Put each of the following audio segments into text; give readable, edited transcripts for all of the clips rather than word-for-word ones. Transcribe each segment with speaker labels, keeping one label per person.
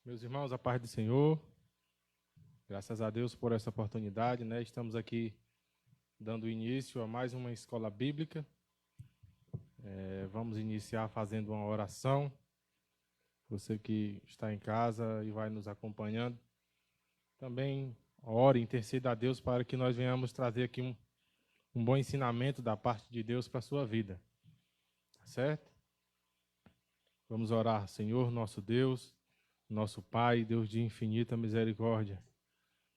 Speaker 1: Meus irmãos, a paz do Senhor, graças a Deus por essa oportunidade, né? Estamos aqui dando início a mais uma escola bíblica. Vamos iniciar fazendo uma oração. Você que está em casa e vai nos acompanhando, também ore, interceda a Deus para que nós venhamos trazer aqui um bom ensinamento da parte de Deus para a sua vida. Tá certo? Vamos orar. Senhor, nosso Deus, nosso Pai, Deus de infinita misericórdia.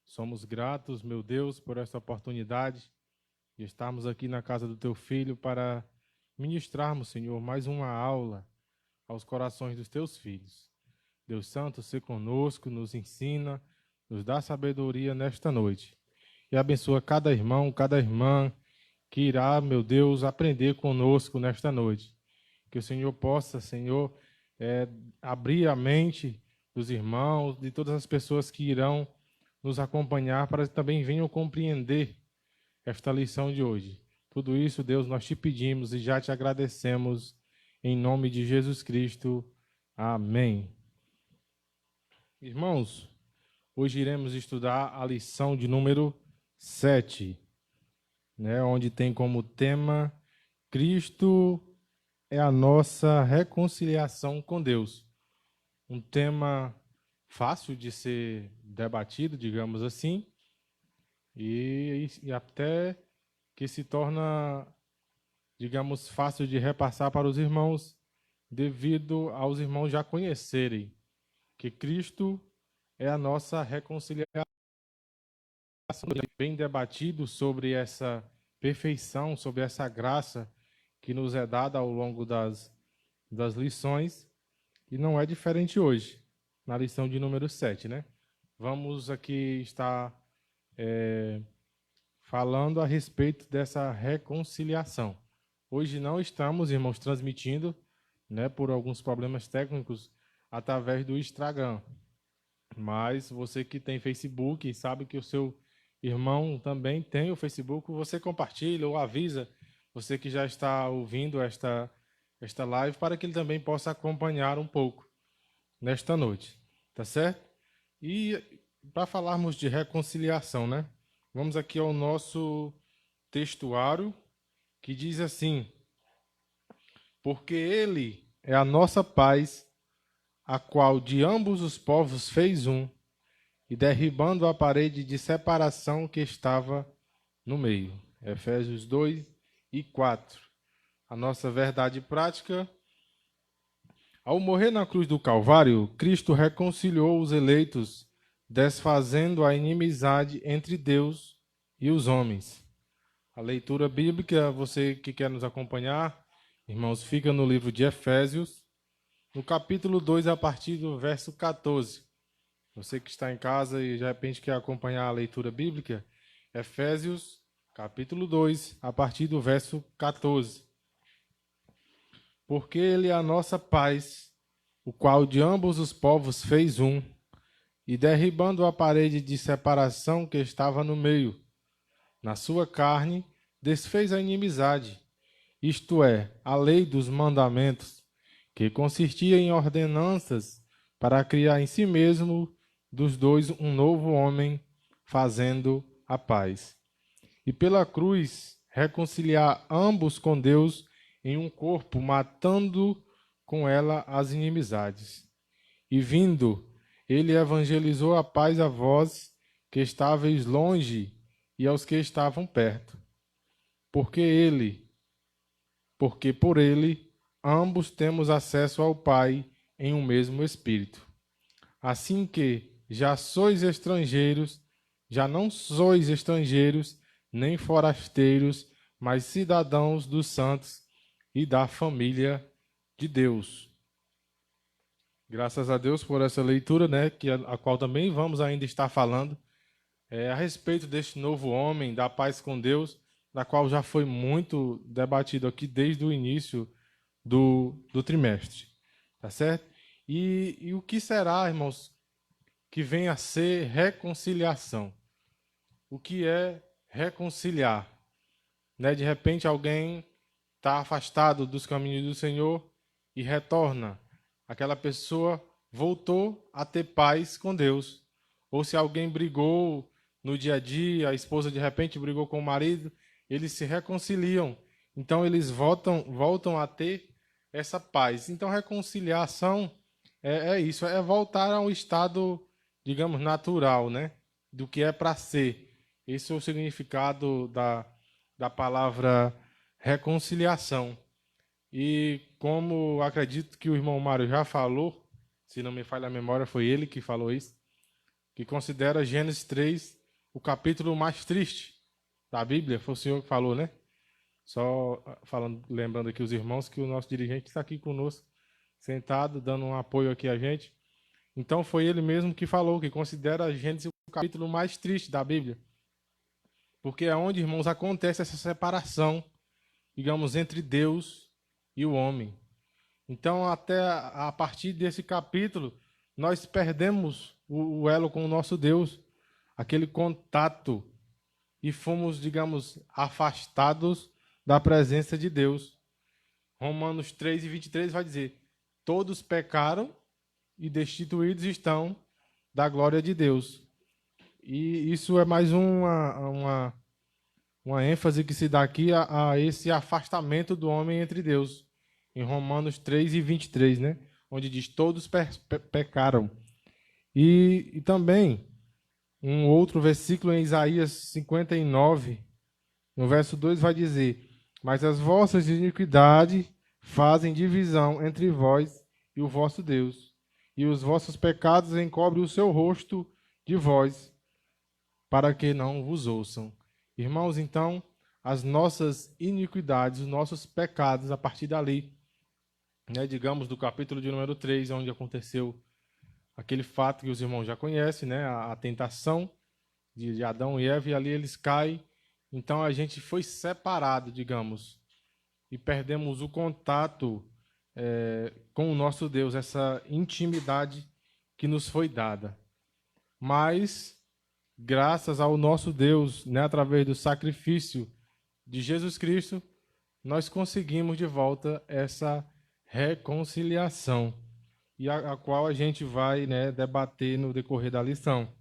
Speaker 1: Somos gratos, meu Deus, por esta oportunidade de estarmos aqui na casa do Teu Filho para ministrarmos, Senhor, mais uma aula aos corações dos Teus filhos. Deus Santo, se conosco, nos ensina, nos dá sabedoria nesta noite. E abençoa cada irmão, cada irmã que irá, meu Deus, aprender conosco nesta noite. Que o Senhor possa, Senhor, abrir a mente dos irmãos, de todas as pessoas que irão nos acompanhar, para que também venham compreender esta lição de hoje. Tudo isso, Deus, nós te pedimos e já te agradecemos em nome de Jesus Cristo. Amém. Irmãos, hoje iremos estudar a lição de número 7, né, onde tem como tema Cristo é a nossa reconciliação com Deus. Um tema fácil de ser debatido, digamos assim, e até que se torna, digamos, fácil de repassar para os irmãos, devido aos irmãos já conhecerem que Cristo é a nossa reconciliação. Bem debatido sobre essa perfeição, sobre essa graça que nos é dada ao longo das lições, e não é diferente hoje, na lição de número 7, né? Vamos aqui estar falando a respeito dessa reconciliação. Hoje não estamos, irmãos, transmitindo, né, por alguns problemas técnicos, através do Instagram. Mas você que tem Facebook e sabe que o seu irmão também tem o Facebook, você compartilha ou avisa você que já está ouvindo esta live, para que ele também possa acompanhar um pouco nesta noite, tá certo? E para falarmos de reconciliação, né? Vamos aqui ao nosso textuário, que diz assim: porque ele é a nossa paz, a qual de ambos os povos fez um, e derribando a parede de separação que estava no meio. Efésios 2:4. A nossa verdade prática: ao morrer na cruz do Calvário, Cristo reconciliou os eleitos, desfazendo a inimizade entre Deus e os homens. A leitura bíblica, você que quer nos acompanhar, irmãos, fica no livro de Efésios, no capítulo 2, a partir do verso 14. Você que está em casa e de repente quer acompanhar a leitura bíblica, Efésios, capítulo 2, a partir do verso 14. Porque ele é a nossa paz, o qual de ambos os povos fez um, e derribando a parede de separação que estava no meio, na sua carne, desfez a inimizade, isto é, a lei dos mandamentos, que consistia em ordenanças para criar em si mesmo dos dois um novo homem, fazendo a paz. E pela cruz reconciliar ambos com Deus em um corpo, matando com ela as inimizades. E vindo, ele evangelizou a paz a vós que estáveis longe e aos que estavam perto. Porque por ele, ambos temos acesso ao Pai em um mesmo Espírito. Assim que já não sois estrangeiros, nem forasteiros, mas cidadãos dos santos e da família de Deus. Graças a Deus por essa leitura, né, a qual também vamos ainda estar falando a respeito deste novo homem, da paz com Deus, da qual já foi muito debatido aqui desde o início do trimestre. Tá certo? E o que será, irmãos, que vem a ser reconciliação? O que é reconciliar? Né? De repente alguém está afastado dos caminhos do Senhor e retorna. Aquela pessoa voltou a ter paz com Deus. Ou se alguém brigou no dia a dia, a esposa de repente brigou com o marido, eles se reconciliam. Então eles voltam a ter essa paz. Então reconciliação é isso, é voltar a um estado, digamos, natural, né? Do que é para ser. Esse é o significado da palavra reconciliação. E como acredito que o irmão Mário já falou, se não me falha a memória, foi ele que falou isso, que considera Gênesis 3 o capítulo mais triste da Bíblia. Foi o senhor que falou, né? Só falando, lembrando aqui os irmãos que o nosso dirigente está aqui conosco, sentado, dando um apoio aqui a gente. Então foi ele mesmo que falou, que considera Gênesis o capítulo mais triste da Bíblia. Porque é onde, irmãos, acontece essa separação, digamos, entre Deus e o homem. Então, até a partir desse capítulo, nós perdemos o elo com o nosso Deus, aquele contato, e fomos, digamos, afastados da presença de Deus. Romanos 3:23 vai dizer: todos pecaram e destituídos estão da glória de Deus. E isso é mais uma ênfase que se dá aqui a esse afastamento do homem entre Deus. Em Romanos 3:23, né? Onde diz: todos pecaram. E também, um outro versículo em Isaías 59, no verso 2, vai dizer: mas as vossas iniquidades fazem divisão entre vós e o vosso Deus, e os vossos pecados encobrem o seu rosto de vós, para que não vos ouçam. Irmãos, então, as nossas iniquidades, os nossos pecados, a partir dali, né, digamos, do capítulo de número 3, onde aconteceu aquele fato que os irmãos já conhecem, né, a tentação de Adão e Eva, e ali eles caem. Então a gente foi separado, digamos, e perdemos o contato com o nosso Deus, essa intimidade que nos foi dada. Mas, graças ao nosso Deus, né, através do sacrifício de Jesus Cristo, nós conseguimos de volta essa reconciliação, e a qual a gente vai, né, debater no decorrer da lição.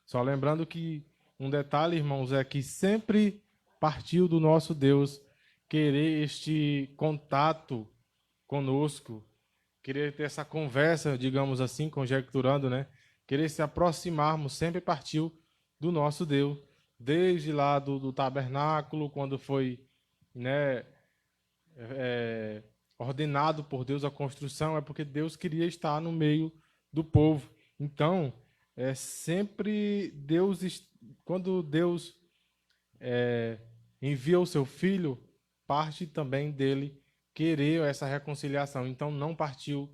Speaker 1: Só lembrando que um detalhe, irmãos, é que sempre partiu do nosso Deus querer este contato conosco, querer ter essa conversa, digamos assim, conjecturando, né? Querer se aproximarmos, sempre partiu do nosso Deus, desde lá do tabernáculo, quando foi, né, ordenado por Deus a construção, é porque Deus queria estar no meio do povo. Então, sempre Deus, quando Deus envia o seu filho, parte também dele querer essa reconciliação. Então, não partiu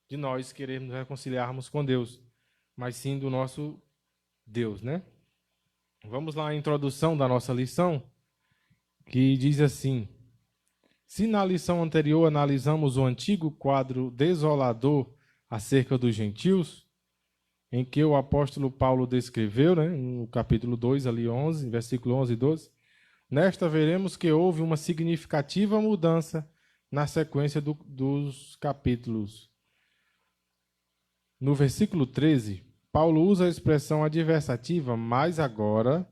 Speaker 1: de nós querermos reconciliarmos com Deus, mas sim do nosso Deus, né? Vamos lá à introdução da nossa lição, que diz assim: se na lição anterior analisamos o antigo quadro desolador acerca dos gentios, em que o apóstolo Paulo descreveu, né, no capítulo 2, ali 11, versículo 11 e 12, nesta veremos que houve uma significativa mudança na sequência dos capítulos. No versículo 13, Paulo usa a expressão adversativa "mas agora"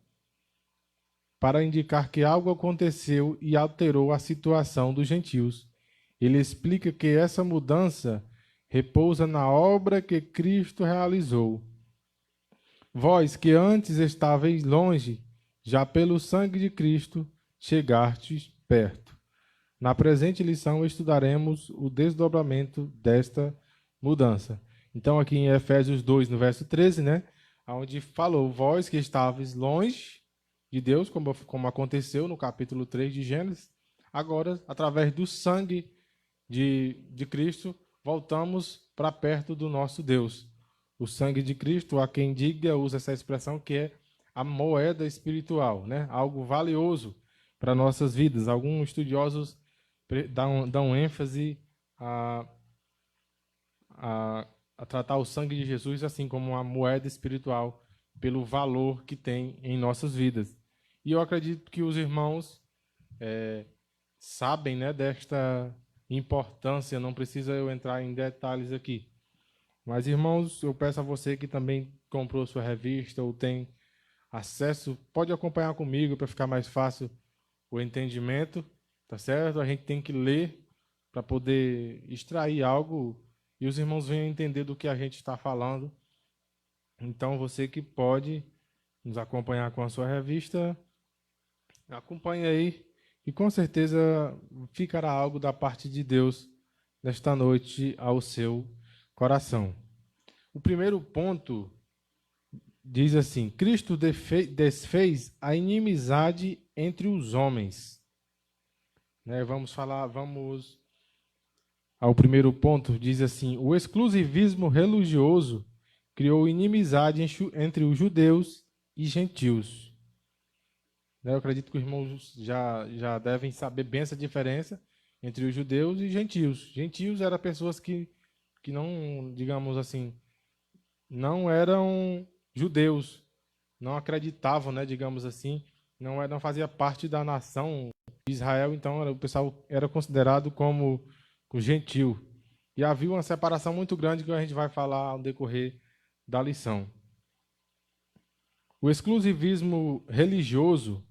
Speaker 1: para indicar que algo aconteceu e alterou a situação dos gentios. Ele explica que essa mudança repousa na obra que Cristo realizou. Vós que antes estáveis longe, já pelo sangue de Cristo chegastes perto. Na presente lição estudaremos o desdobramento desta mudança. Então aqui em Efésios 2, no verso 13, né, onde falou: vós que estáveis longe de Deus, como aconteceu no capítulo 3 de Gênesis, agora, através do sangue de Cristo, voltamos para perto do nosso Deus. O sangue de Cristo, há quem diga, usa essa expressão, que é a moeda espiritual, né? Algo valioso para nossas vidas. Alguns estudiosos dão ênfase a tratar o sangue de Jesus assim como uma moeda espiritual, pelo valor que tem em nossas vidas. E eu acredito que os irmãos sabem, né, desta importância, não precisa eu entrar em detalhes aqui. Mas, irmãos, eu peço a você que também comprou sua revista ou tem acesso, pode acompanhar comigo para ficar mais fácil o entendimento, tá certo? A gente tem que ler para poder extrair algo e os irmãos venham entender do que a gente está falando. Então, você que pode nos acompanhar com a sua revista, acompanhe aí e com certeza ficará algo da parte de Deus nesta noite ao seu coração. O primeiro ponto diz assim: Cristo desfez a inimizade entre os homens. Né, vamos ao primeiro ponto, diz assim: o exclusivismo religioso criou inimizade entre os judeus e gentios. Né, eu acredito que os irmãos já devem saber bem essa diferença entre os judeus e gentios. Gentios eram pessoas que não, digamos assim, não eram judeus, não acreditavam, né, digamos assim, não fazia parte da nação de Israel, então o pessoal era considerado como gentil. E havia uma separação muito grande que a gente vai falar ao decorrer da lição. O exclusivismo religioso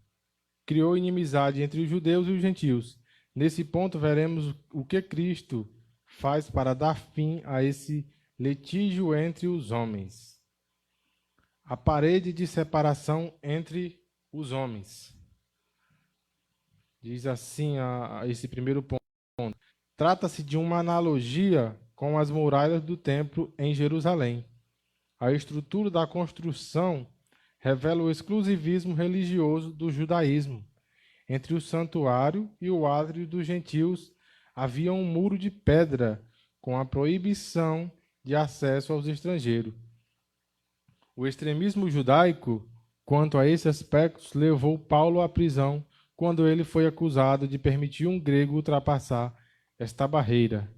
Speaker 1: criou inimizade entre os judeus e os gentios. Nesse ponto, veremos o que Cristo faz para dar fim a esse litígio entre os homens. A parede de separação entre os homens. Diz assim a esse primeiro ponto. Trata-se de uma analogia com as muralhas do templo em Jerusalém. A estrutura da construção revela o exclusivismo religioso do judaísmo. Entre o santuário e o átrio dos gentios havia um muro de pedra com a proibição de acesso aos estrangeiros. O extremismo judaico, quanto a esses aspectos, levou Paulo à prisão quando ele foi acusado de permitir um grego ultrapassar esta barreira.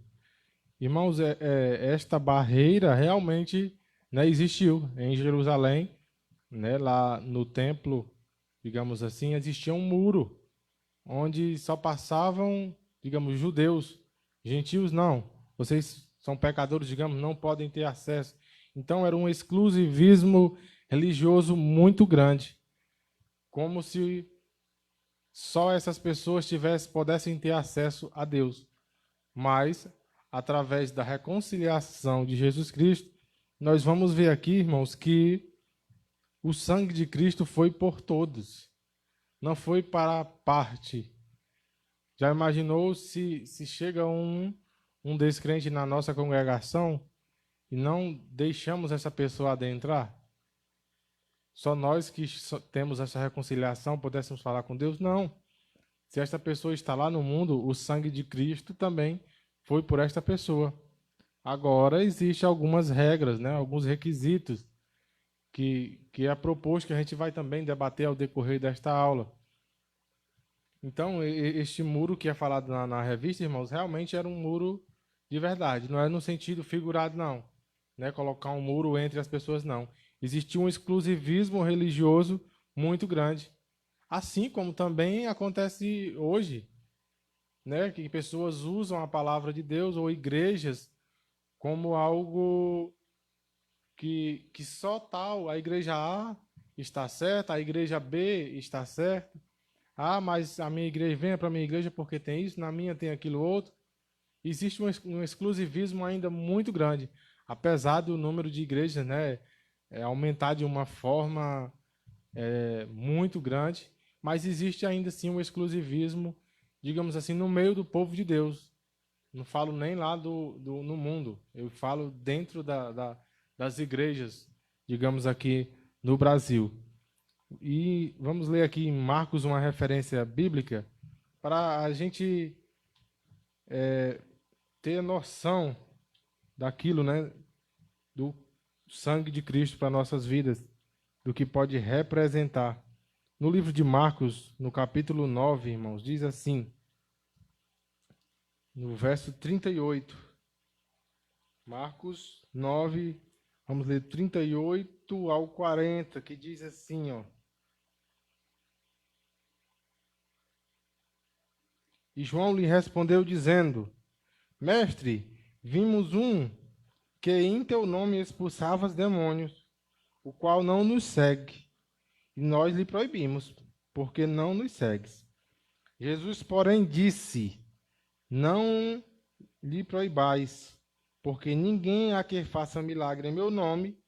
Speaker 1: Irmãos, esta barreira realmente, né, existiu em Jerusalém, né, lá no templo, digamos assim, existia um muro onde só passavam, digamos, judeus, gentios não. Vocês são pecadores, digamos, não podem ter acesso. Então era um exclusivismo religioso muito grande, como se só essas pessoas pudessem ter acesso a Deus. Mas, através da reconciliação de Jesus Cristo, nós vamos ver aqui, irmãos, que o sangue de Cristo foi por todos, não foi para a parte. Já imaginou se chega um descrente na nossa congregação e não deixamos essa pessoa adentrar? Só nós que temos essa reconciliação pudéssemos falar com Deus? Não. Se esta pessoa está lá no mundo, o sangue de Cristo também foi por esta pessoa. Agora, existem algumas regras, né, alguns requisitos que é proposto que a gente vai também debater ao decorrer desta aula. Então, este muro que é falado na revista, irmãos, realmente era um muro de verdade. Não é no sentido figurado, não. Né? Colocar um muro entre as pessoas, não. Existia um exclusivismo religioso muito grande. Assim como também acontece hoje, né? Que pessoas usam a palavra de Deus ou igrejas como algo que só tal, a igreja A está certa, a igreja B está certa. Ah, mas a minha igreja, venha para a minha igreja porque tem isso, na minha tem aquilo outro. Existe um exclusivismo ainda muito grande, apesar do número de igrejas, né, aumentar de uma forma muito grande, mas existe ainda assim um exclusivismo, digamos assim, no meio do povo de Deus. Não falo nem lá no mundo, eu falo dentro das igrejas, digamos aqui no Brasil. E vamos ler aqui em Marcos uma referência bíblica para a gente ter noção daquilo, né, do sangue de Cristo para nossas vidas, do que pode representar. No livro de Marcos, no capítulo 9, irmãos, diz assim, no verso 38. Marcos 9, vamos ler 38 ao 40, que diz assim, ó. E João lhe respondeu dizendo: Mestre, vimos um que em teu nome expulsavas demônios, o qual não nos segue, e nós lhe proibimos, porque não nos segues. Jesus, porém, disse: não lhe proibais, porque ninguém há que faça milagre em meu nome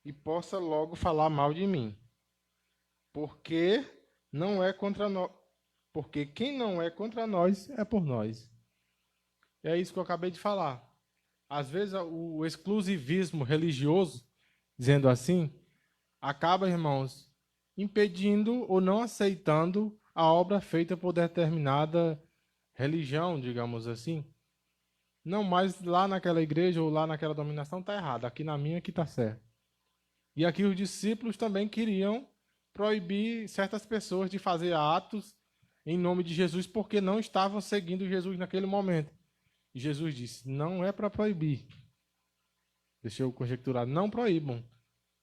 Speaker 1: e possa logo falar mal de mim. Porque não é contra nós, porque quem não é contra nós é por nós. É isso que eu acabei de falar. Às vezes o exclusivismo religioso, dizendo assim, acaba, irmãos, impedindo ou não aceitando a obra feita por determinada religião, digamos assim. Não, mas lá naquela igreja ou lá naquela dominação está errado, aqui na minha que está certo. E aqui os discípulos também queriam proibir certas pessoas de fazer atos em nome de Jesus porque não estavam seguindo Jesus naquele momento. E Jesus disse: não é para proibir. Deixa eu conjecturar, não proíbam.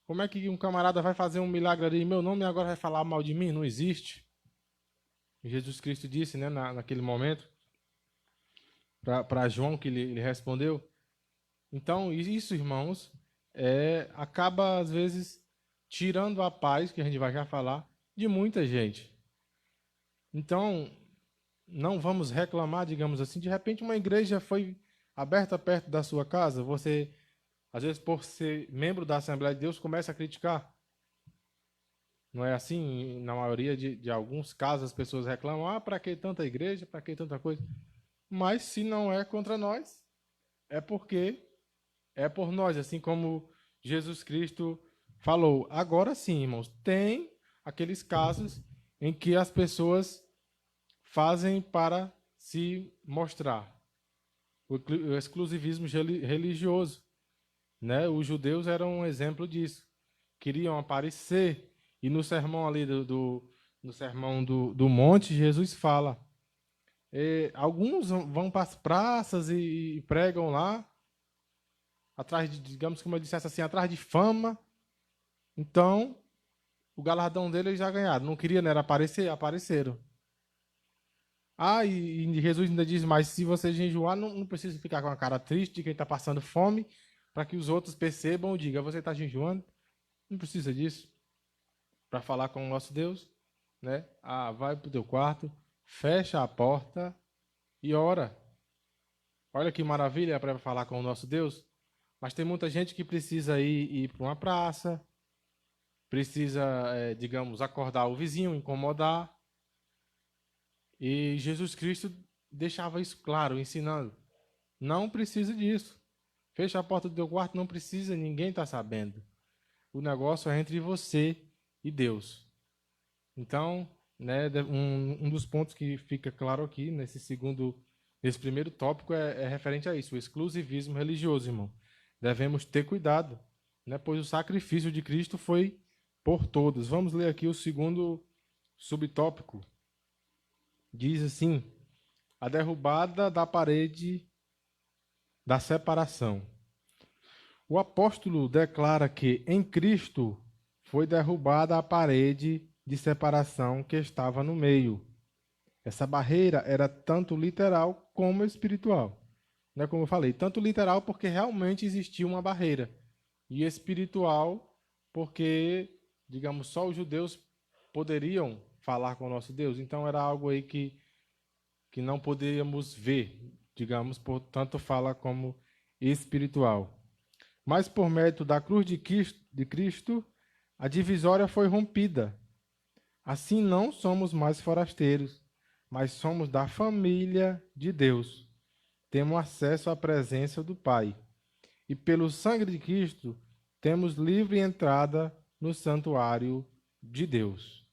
Speaker 1: Como é que um camarada vai fazer um milagre ali em meu nome e agora vai falar mal de mim? Não existe. E Jesus Cristo disse, né, naquele momento, para João, que ele respondeu. Então, isso, irmãos, acaba, às vezes, tirando a paz, que a gente vai já falar, de muita gente. Então, não vamos reclamar, digamos assim, de repente uma igreja foi aberta perto da sua casa, você, às vezes, por ser membro da Assembleia de Deus, começa a criticar. Não é assim? Na maioria de alguns casos, as pessoas reclamam, para que tanta igreja, para que tanta coisa? Mas, se não é contra nós, é porque é por nós, assim como Jesus Cristo falou. Agora sim, irmãos, tem aqueles casos em que as pessoas fazem para se mostrar. O exclusivismo religioso, né? Os judeus eram um exemplo disso. Queriam aparecer. E no sermão ali no sermão do monte, Jesus fala. Alguns vão para as praças e pregam lá, atrás de, digamos, como eu dissesse assim, atrás de fama. Então, o galardão dele eles já ganharam. Não queria, né, era aparecer, apareceram. E Jesus ainda diz, mas se você jejuar, não precisa ficar com a cara triste de quem está passando fome, para que os outros percebam e digam, você está jejuando? Não precisa disso. Para falar com o nosso Deus, né? Vai para o teu quarto, fecha a porta e ora. Olha que maravilha para falar com o nosso Deus. Mas tem muita gente que precisa ir para uma praça, precisa, digamos, acordar o vizinho, incomodar. E Jesus Cristo deixava isso claro, ensinando. Não precisa disso. Fecha a porta do teu quarto, não precisa, ninguém está sabendo. O negócio é entre você e Deus. Então, né, um dos pontos que fica claro aqui, nesse primeiro tópico, é referente a isso, o exclusivismo religioso, irmão. Devemos ter cuidado, né, pois o sacrifício de Cristo foi por todos. Vamos ler aqui o segundo subtópico. Diz assim: a derrubada da parede da separação. O apóstolo declara que em Cristo foi derrubada a parede de separação que estava no meio. Essa barreira era tanto literal como espiritual. Não é como eu falei, tanto literal porque realmente existia uma barreira, e espiritual porque, digamos, só os judeus poderiam falar com o nosso Deus. Então era algo aí que não poderíamos ver, digamos, portanto fala como espiritual. Mas por mérito da cruz de Cristo, a divisória foi rompida. Assim não somos mais forasteiros, mas somos da família de Deus. Temos acesso à presença do Pai. E pelo sangue de Cristo, temos livre entrada no santuário de Deus.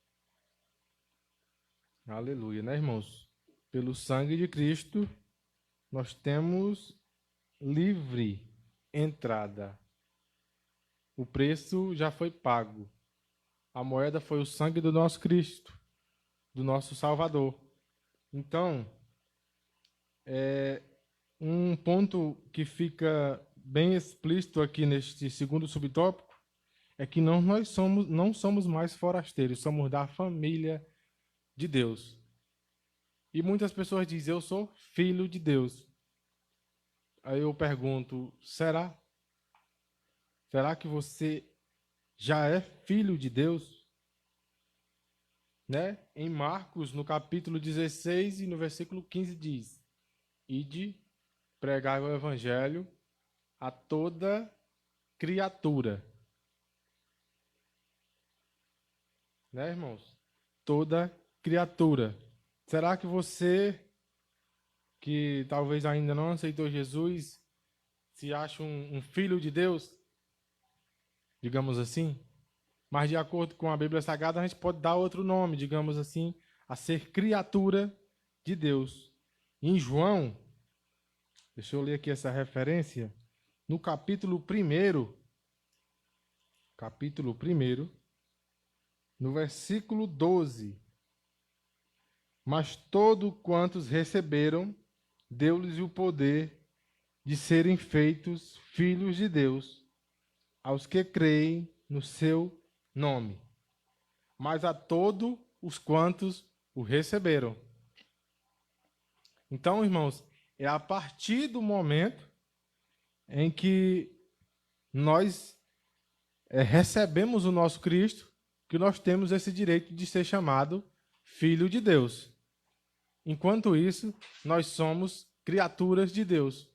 Speaker 1: Aleluia, né, irmãos? Pelo sangue de Cristo, nós temos livre entrada. O preço já foi pago. A moeda foi o sangue do nosso Cristo, do nosso Salvador. Então, um ponto que fica bem explícito aqui neste segundo subtópico é que não somos mais forasteiros, somos da família de Deus. E muitas pessoas dizem, eu sou filho de Deus. Aí eu pergunto, será? Será que você já é filho de Deus? Né? Em Marcos, no capítulo 16 e no versículo 15 diz: Ide, pregai o evangelho a toda criatura. Né, irmãos? Toda criatura. Será que você, que talvez ainda não aceitou Jesus, se acha um filho de Deus? Digamos assim? Mas de acordo com a Bíblia Sagrada, a gente pode dar outro nome, digamos assim, a ser criatura de Deus. Em João, deixa eu ler aqui essa referência, no capítulo 1, no versículo 12. Mas todo quantos receberam, deu-lhes o poder de serem feitos filhos de Deus, aos que creem no seu nome. Mas a todos os quantos o receberam. Então, irmãos, é a partir do momento em que nós recebemos o nosso Cristo que nós temos esse direito de ser chamado filho de Deus. Enquanto isso, nós somos criaturas de Deus.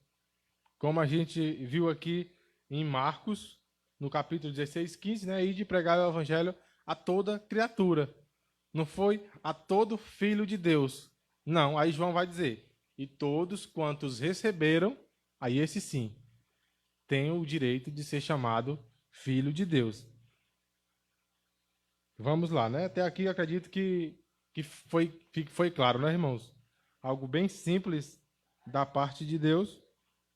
Speaker 1: Como a gente viu aqui em Marcos, no capítulo 16, 15, né? E de pregar o evangelho a toda criatura. Não foi a todo filho de Deus. Não, aí João vai dizer, e todos quantos receberam, aí esse sim, tem o direito de ser chamado filho de Deus. Vamos lá, né? Até aqui eu acredito que foi claro, né, irmãos? Algo bem simples da parte de Deus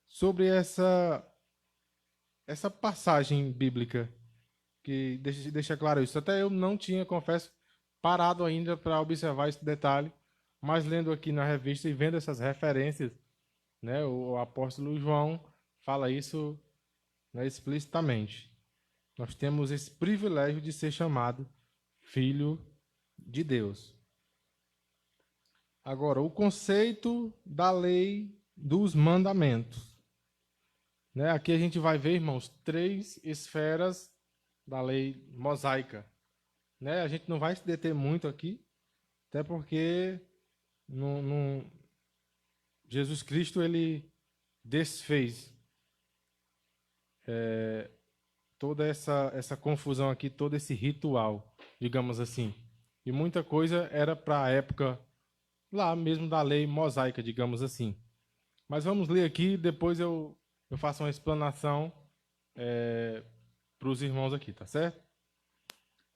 Speaker 1: sobre essa passagem bíblica que deixa claro isso. Até eu não tinha, confesso, parado ainda para observar esse detalhe, mas lendo aqui na revista e vendo essas referências, né, o apóstolo João fala isso, né, explicitamente. Nós temos esse privilégio de ser chamado filho de Deus. Agora, o conceito da lei dos mandamentos. Né? Aqui a gente vai ver, irmãos, 3 esferas da lei mosaica. Né? A gente não vai se deter muito aqui, até porque Jesus Cristo ele desfez toda essa confusão aqui, todo esse ritual, digamos assim. E muita coisa era para a época lá mesmo da lei mosaica, digamos assim. Mas vamos ler aqui, depois eu faço uma explanação para os irmãos aqui, tá certo?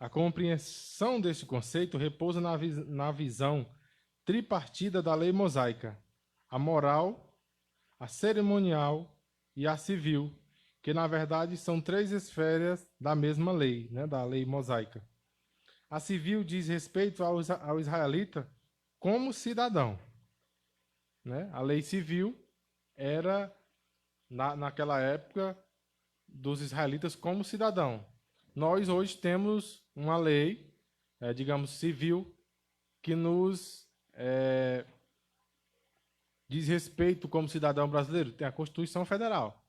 Speaker 1: A compreensão deste conceito repousa na visão tripartida da lei mosaica, a moral, a cerimonial e a civil, que na verdade são 3 esferas da mesma lei, né, da lei mosaica. A civil diz respeito ao israelita como cidadão. Né? A lei civil era, naquela época, dos israelitas como cidadão. Nós hoje temos uma lei, digamos, civil, que nos diz respeito como cidadão brasileiro. Tem a Constituição Federal,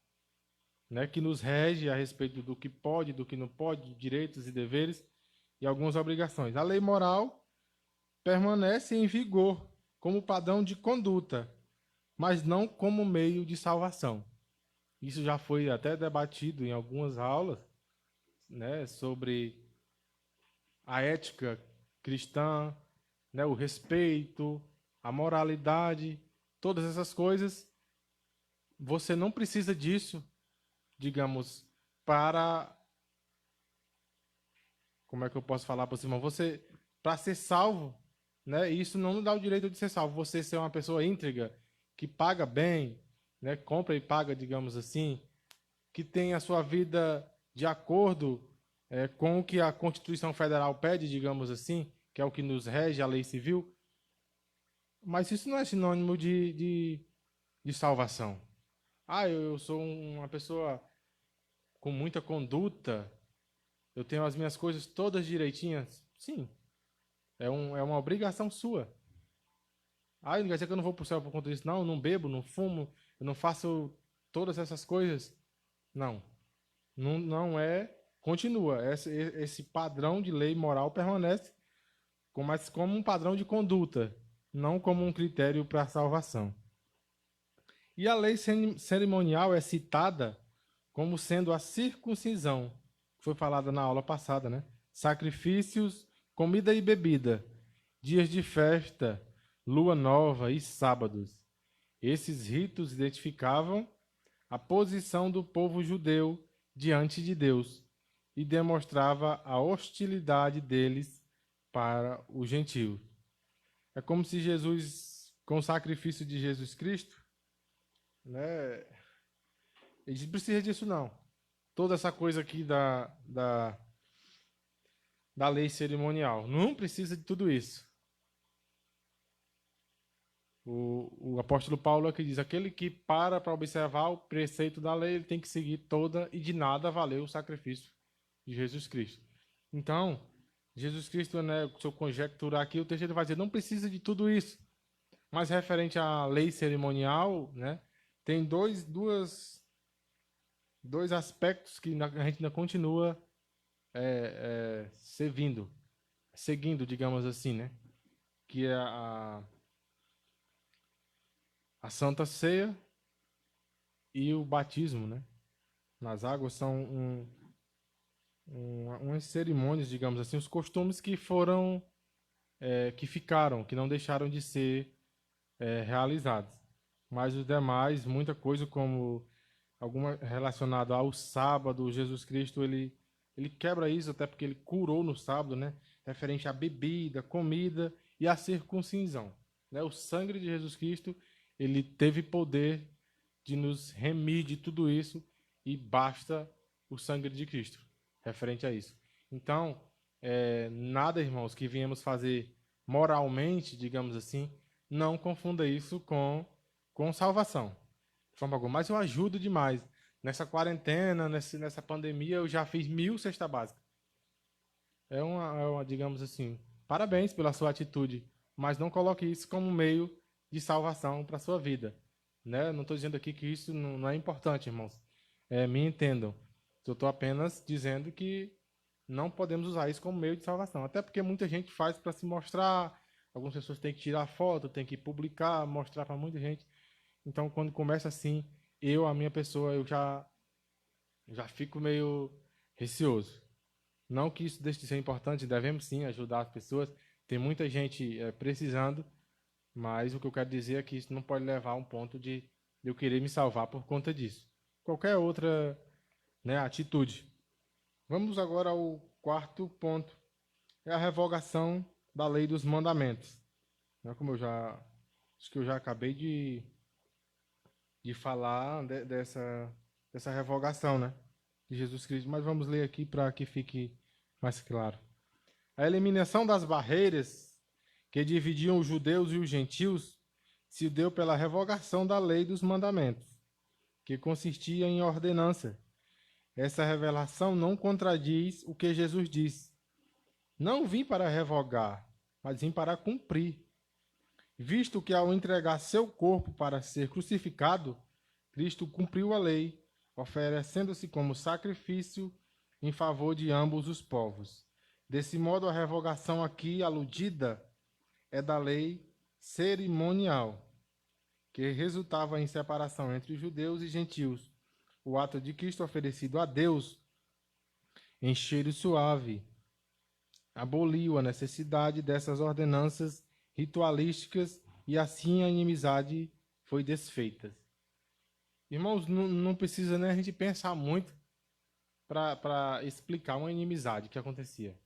Speaker 1: né, que nos rege a respeito do que pode, do que não pode, direitos e deveres e algumas obrigações. A lei moral permanece em vigor como padrão de conduta, mas não como meio de salvação. Isso já foi até debatido em algumas aulas, né, sobre a ética cristã, né, o respeito, a moralidade, todas essas coisas. Você não precisa disso, digamos, para... Como é que eu posso falar para você, irmão? Você, para ser salvo, né, isso não dá o direito de ser salvo. Você ser uma pessoa íntegra, que paga bem, né, compra e paga, digamos assim, que tem a sua vida de acordo com o que a Constituição Federal pede, digamos assim, que é o que nos rege, a lei civil. Mas isso não é sinônimo de salvação. Ah, eu sou uma pessoa com muita conduta, eu tenho as minhas coisas todas direitinhas. Sim, é uma obrigação sua. Ah, não quer dizer que eu não vou para o céu por conta disso. Não, eu não bebo, não fumo, eu não faço todas essas coisas. Não. não é, continua. Esse padrão de lei moral permanece, mas como um padrão de conduta, não como um critério para a salvação. E a lei cerimonial é citada como sendo a circuncisão, que foi falada na aula passada, né? Sacrifícios, comida e bebida, dias de festa, lua nova e sábados. Esses ritos identificavam a posição do povo judeu diante de Deus e demonstrava a hostilidade deles para os gentios. É como se Jesus, com o sacrifício de Jesus Cristo, né, ele não precisa disso não. Toda essa coisa aqui da lei cerimonial, não precisa de tudo isso. O apóstolo Paulo é que diz, aquele que para observar o preceito da lei, ele tem que seguir toda, e de nada valeu o sacrifício de Jesus Cristo. Então, Jesus Cristo, né, se eu conjecturar aqui, o texto ele vai dizer, não precisa de tudo isso. Mas referente à lei cerimonial, né, tem dois aspectos que a gente ainda continua seguindo, digamos assim, né, que é a Santa Ceia e o batismo, né? Nas águas são umas cerimônias, digamos assim, os costumes que foram, que ficaram, que não deixaram de ser realizados. Mas os demais, muita coisa como alguma relacionada ao sábado, Jesus Cristo ele quebra isso até porque ele curou no sábado, né? Referente à bebida, comida e à circuncisão, né? O sangue de Jesus Cristo ele teve poder de nos remir de tudo isso e basta o sangue de Cristo referente a isso. Então, nada, irmãos, que viemos fazer moralmente, digamos assim, não confunda isso com salvação. De forma alguma. Mas eu ajudo demais. Nessa quarentena, nessa pandemia, eu já fiz 1000 cesta básica. Digamos assim, parabéns pela sua atitude, mas não coloque isso como meio de salvação para a sua vida. Né? Não estou dizendo aqui que isso não é importante, irmãos. Me entendam. Eu estou apenas dizendo que não podemos usar isso como meio de salvação. Até porque muita gente faz para se mostrar. Algumas pessoas têm que tirar foto, têm que publicar, mostrar para muita gente. Então, quando começa assim, a minha pessoa, eu já fico meio receoso. Não que isso deixe de ser importante, devemos sim ajudar as pessoas. Tem muita gente precisando, mas o que eu quero dizer é que isso não pode levar a um ponto de eu querer me salvar por conta disso. Qualquer outra, né, atitude. Vamos agora ao quarto ponto. É a revogação da lei dos mandamentos. Como acho que eu já acabei de falar dessa revogação, né, de Jesus Cristo, mas vamos ler aqui para que fique mais claro. A eliminação das barreiras que dividiam os judeus e os gentios se deu pela revogação da lei dos mandamentos, que consistia em ordenança. Essa revelação não contradiz o que Jesus disse. Não vim para revogar, mas vim para cumprir. Visto que ao entregar seu corpo para ser crucificado, Cristo cumpriu a lei, oferecendo-se como sacrifício em favor de ambos os povos. Desse modo, a revogação aqui aludida é da lei cerimonial, que resultava em separação entre judeus e gentios. O ato de Cristo oferecido a Deus em cheiro suave aboliu a necessidade dessas ordenanças ritualísticas e assim a inimizade foi desfeita. Irmãos, não precisa nem a gente pensar muito para explicar uma inimizade que acontecia.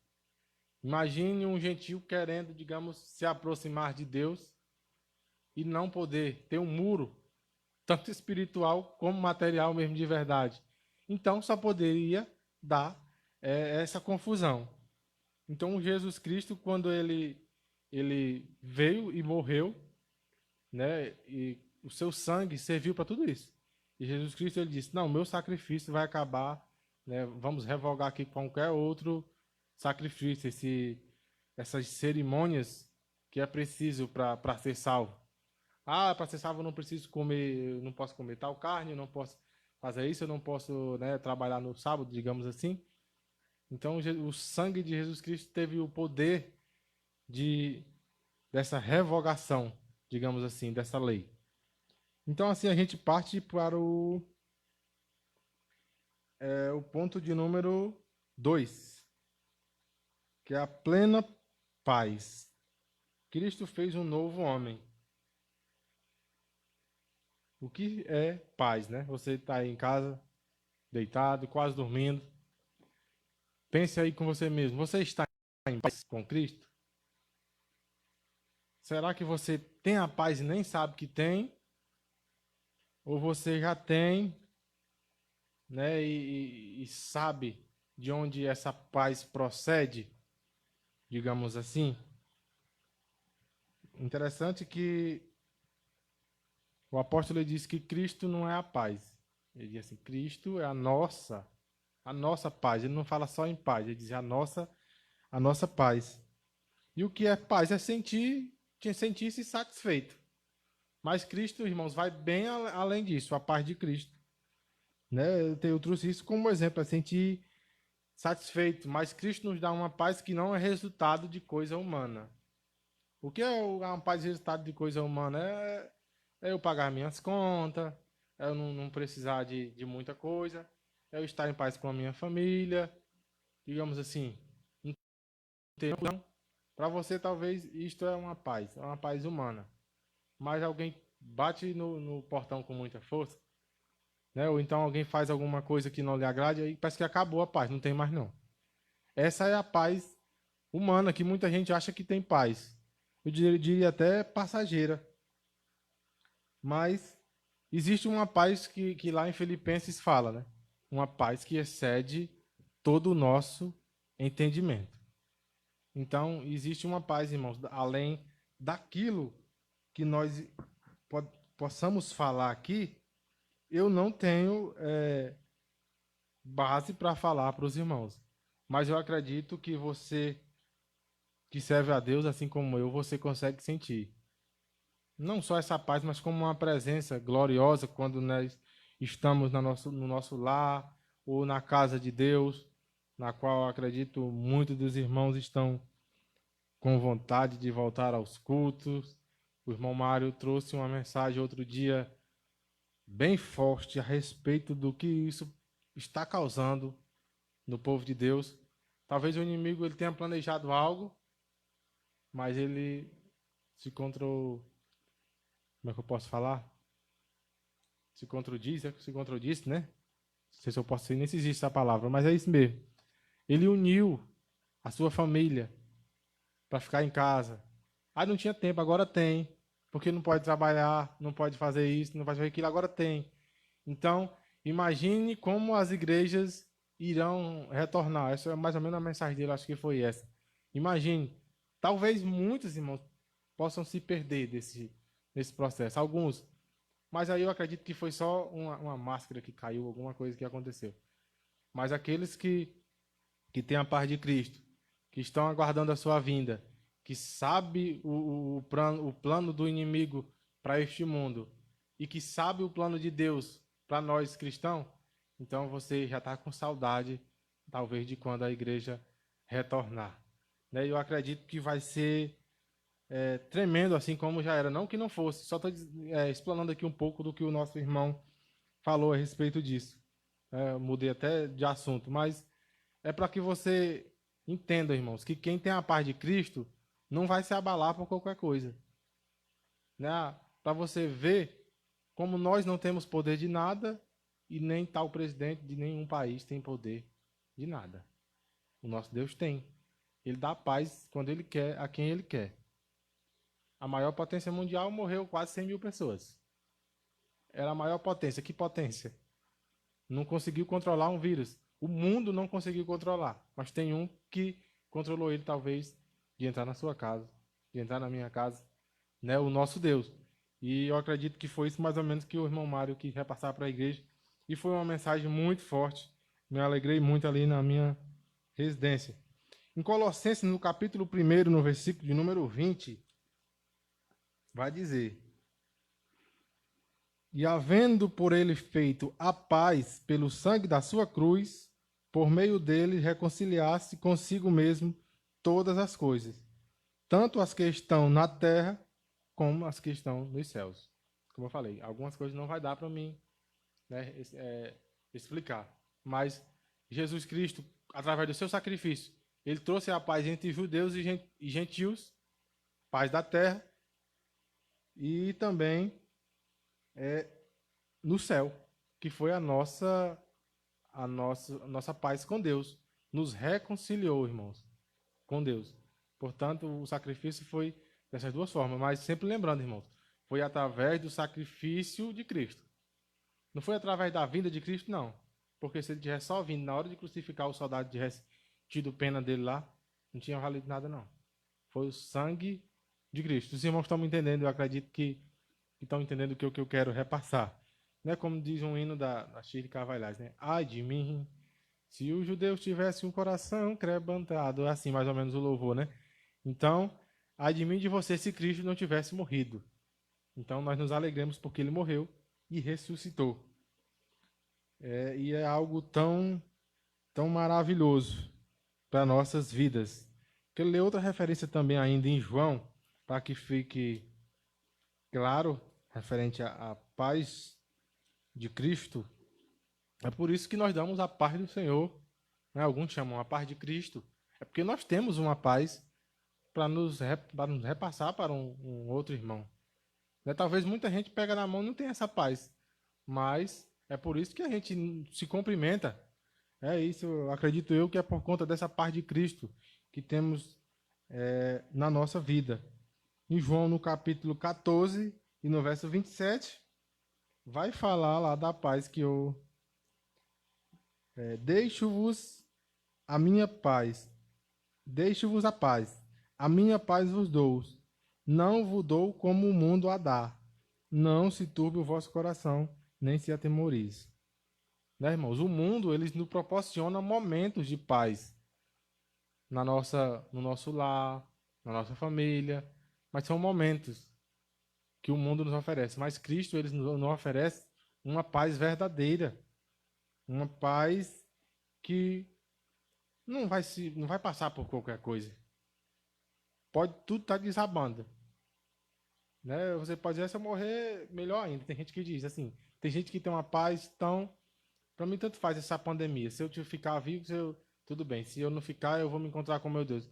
Speaker 1: Imagine um gentio querendo, digamos, se aproximar de Deus e não poder ter um muro, tanto espiritual como material mesmo de verdade. Então, só poderia dar essa confusão. Então, Jesus Cristo, quando ele veio e morreu, né, e o seu sangue serviu para tudo isso. E Jesus Cristo ele disse: não, meu sacrifício vai acabar, né, vamos revogar aqui qualquer outro sacrifício, essas cerimônias que é preciso para ser salvo. Ah, para ser salvo eu não preciso comer, eu não posso comer tal carne, eu não posso. fazer isso, eu não posso, né, trabalhar no sábado, digamos assim. Então, o sangue de Jesus Cristo teve o poder dessa revogação, digamos assim, dessa lei. Então, assim, a gente parte para o ponto de número 2, que é a plena paz. Cristo fez um novo homem. O que é paz, né? Você está aí em casa, deitado, quase dormindo. Pense aí com você mesmo. Você está em paz com Cristo? Será que você tem a paz e nem sabe que tem? Ou você já tem, né? E sabe de onde essa paz procede, digamos assim? Interessante que o apóstolo diz que Cristo não é a paz. Ele diz assim, Cristo é a nossa paz. Ele não fala só em paz, ele diz a nossa paz. E o que é paz? É sentir-se satisfeito. Mas Cristo, irmãos, vai bem além disso, a paz de Cristo. Né? Eu trouxe isso como exemplo, é sentir satisfeito. Mas Cristo nos dá uma paz que não é resultado de coisa humana. O que é uma paz resultado de coisa humana? É eu pagar minhas contas, é eu não precisar de muita coisa, é eu estar em paz com a minha família, digamos assim. Então, para você, talvez isto é uma paz humana. Mas alguém bate no portão com muita força, né? Ou então alguém faz alguma coisa que não lhe agrade, aí parece que acabou a paz, não tem mais não. Essa é a paz humana, que muita gente acha que tem paz. Eu diria até passageira. Mas existe uma paz que lá em Filipenses fala, né? Uma paz que excede todo o nosso entendimento. Então, existe uma paz, irmãos, além daquilo que nós possamos falar aqui, eu não tenho base para falar para os irmãos. Mas eu acredito que você que serve a Deus, assim como eu, você consegue sentir. Não só essa paz, mas como uma presença gloriosa quando nós estamos no nosso lar ou na casa de Deus, na qual eu acredito muitos dos irmãos estão com vontade de voltar aos cultos. O irmão Mário trouxe uma mensagem outro dia bem forte a respeito do que isso está causando no povo de Deus. Talvez o inimigo ele tenha planejado algo, mas ele se contra como é que eu posso falar? Se contradisse, né? Não sei se eu posso nem se existe essa palavra, mas é isso mesmo. Ele uniu a sua família para ficar em casa. Ah, não tinha tempo, agora tem. Porque não pode trabalhar, não pode fazer isso, não pode fazer aquilo, agora tem. Então, imagine como as igrejas irão retornar. Essa é mais ou menos a mensagem dele, acho que foi essa. Imagine, talvez muitos irmãos possam se perder nesse processo. Alguns. Mas aí eu acredito que foi só uma máscara que caiu, alguma coisa que aconteceu. Mas aqueles que têm a paz de Cristo, que estão aguardando a sua vinda, que sabe o plano do inimigo para este mundo e que sabe o plano de Deus para nós cristãos, então você já está com saudade, talvez, de quando a igreja retornar. Né? Eu acredito que vai ser tremendo, assim como já era. Não que não fosse, só estou explanando aqui um pouco do que o nosso irmão falou a respeito disso. Mudei até de assunto, mas é para que você entenda, irmãos, que quem tem a paz de Cristo não vai se abalar por qualquer coisa. Né? Para você ver como nós não temos poder de nada e nem tal presidente de nenhum país tem poder de nada. O nosso Deus tem. Ele dá paz quando ele quer, a quem ele quer. A maior potência mundial morreu quase 100 mil pessoas. Era a maior potência. Que potência? Não conseguiu controlar um vírus. O mundo não conseguiu controlar. Mas tem um que controlou ele, talvez, de entrar na sua casa, de entrar na minha casa. Né? O nosso Deus. E eu acredito que foi isso mais ou menos que o irmão Mário quis repassar para a igreja. E foi uma mensagem muito forte. Me alegrei muito ali na minha residência. Em Colossenses, no capítulo 1, no versículo de número 20, vai dizer: E havendo por ele feito a paz pelo sangue da sua cruz, por meio dele reconciliasse consigo mesmo todas as coisas, tanto as que estão na terra como as que estão nos céus. Como eu falei, algumas coisas não vai dar para mim, né, explicar. Mas Jesus Cristo, através do seu sacrifício, ele trouxe a paz entre judeus e gentios, paz da terra, e também no céu, que foi a nossa paz com Deus. Nos reconciliou, irmãos, com Deus. Portanto, o sacrifício foi dessas duas formas, mas sempre lembrando, irmãos, foi através do sacrifício de Cristo. Não foi através da vinda de Cristo, não. Porque se ele tivesse só vindo na hora de crucificar o soldado, tivesse tido pena dele lá, não tinha valido nada, não. Foi o sangue de Cristo. Os irmãos estão me entendendo, eu acredito que estão entendendo o que eu quero repassar. Não é como diz um hino da Shirley Carvalhais, né? Ai de mim, se os judeus tivessem um coração quebrantado, é assim mais ou menos o louvor, né? Então, ai de mim de você se Cristo não tivesse morrido. Então, nós nos alegremos porque ele morreu e ressuscitou. E é algo tão, tão maravilhoso para nossas vidas. Quero ler outra referência também ainda em João, para que fique claro, referente à paz de Cristo. É por isso que nós damos a paz do Senhor, né? Alguns chamam a paz de Cristo. É porque nós temos uma paz para nos repassar para um outro irmão. Né? Talvez muita gente pega na mão e não tenha essa paz, mas é por isso que a gente se cumprimenta. É isso, acredito eu, que é por conta dessa paz de Cristo que temos na nossa vida. Em João, no capítulo 14 e no verso 27, vai falar lá da paz que eu deixo-vos a minha paz, deixo-vos a minha paz vos dou, não vos dou como o mundo a dá, não se turbe o vosso coração, nem se atemorize. Né, irmãos? O mundo, eles nos proporciona momentos de paz no nosso lar, na nossa família, mas são momentos que o mundo nos oferece. Mas Cristo, ele nos oferece uma paz verdadeira, uma paz que não vai passar por qualquer coisa. Pode tudo estar desabando. Né? Você pode dizer, se eu morrer, melhor ainda. Tem gente que diz assim, tem gente que tem uma paz tão... Para mim, tanto faz essa pandemia. Se eu ficar vivo, tudo bem. Se eu não ficar, eu vou me encontrar com meu Deus.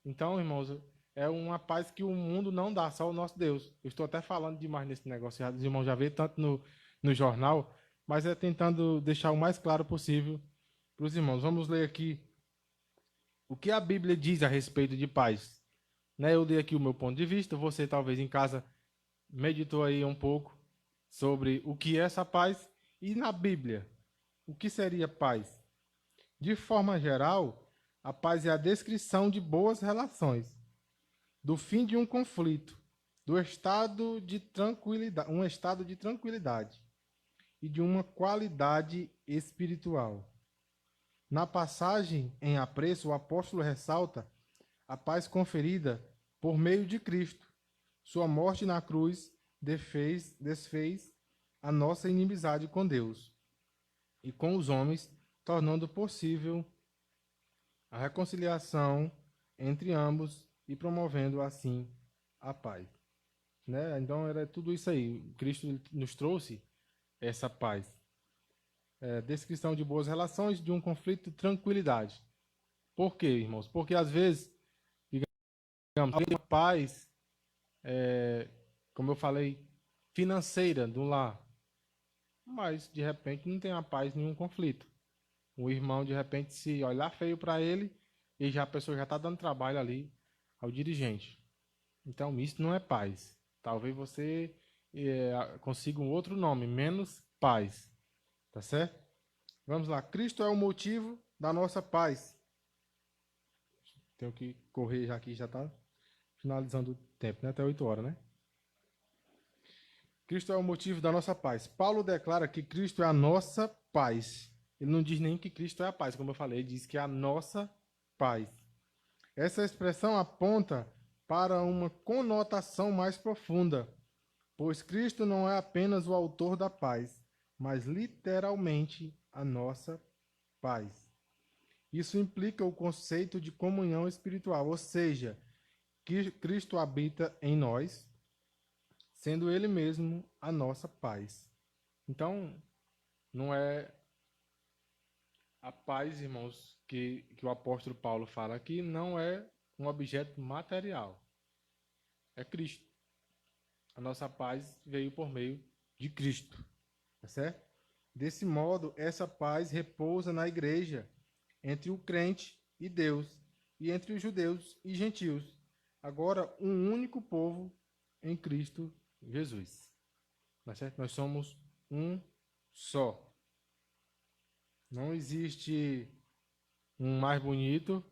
Speaker 1: Então, irmãos, é uma paz que o mundo não dá, só o nosso Deus. Eu estou até falando demais nesse negócio. Os irmãos já vê tanto no jornal, mas é tentando deixar o mais claro possível para os irmãos. Vamos ler aqui o que a Bíblia diz a respeito de paz. Né? Eu dei aqui o meu ponto de vista. Você, talvez, em casa, meditou aí um pouco sobre o que é essa paz. E na Bíblia, o que seria paz? De forma geral, a paz é a descrição de boas relações, do fim de um conflito, do estado de tranquilidade, um estado de tranquilidade e de uma qualidade espiritual. Na passagem em apreço, o apóstolo ressalta a paz conferida por meio de Cristo. Sua morte na cruz desfez a nossa inimizade com Deus e com os homens, tornando possível a reconciliação entre ambos e promovendo assim a paz. Né? Então era tudo isso aí. Cristo nos trouxe essa paz. Descrição de boas relações, de um conflito, tranquilidade. Por quê, irmãos? Porque às vezes, digamos, a paz, como eu falei, financeira do lar, mas de repente não tem a paz em nenhum conflito. O irmão, de repente, se olhar feio para ele, e já a pessoa já está dando trabalho ali ao dirigente. Então, isso não é paz. Talvez você consiga um outro nome, menos paz. Tá certo? Vamos lá. Cristo é o motivo da nossa paz. Tenho que correr já aqui, já está finalizando o tempo, né? Até 8 horas, né? Cristo é o motivo da nossa paz. Paulo declara que Cristo é a nossa paz. Ele não diz nem que Cristo é a paz, como eu falei, ele diz que é a nossa paz. Essa expressão aponta para uma conotação mais profunda, Pois Cristo não é apenas o autor da paz, mas literalmente a nossa paz. Isso implica o conceito de comunhão espiritual, ou seja, que Cristo habita em nós, sendo Ele mesmo a nossa paz. Então, não é a paz, irmãos, que o apóstolo Paulo fala aqui, não é um objeto material. É Cristo. A nossa paz veio por meio de Cristo. Tá certo? Desse modo, essa paz repousa na igreja, entre o crente e Deus, e entre os judeus e gentios. Agora, um único povo em Cristo Jesus. Tá certo? Nós somos um só. Não existe um mais bonito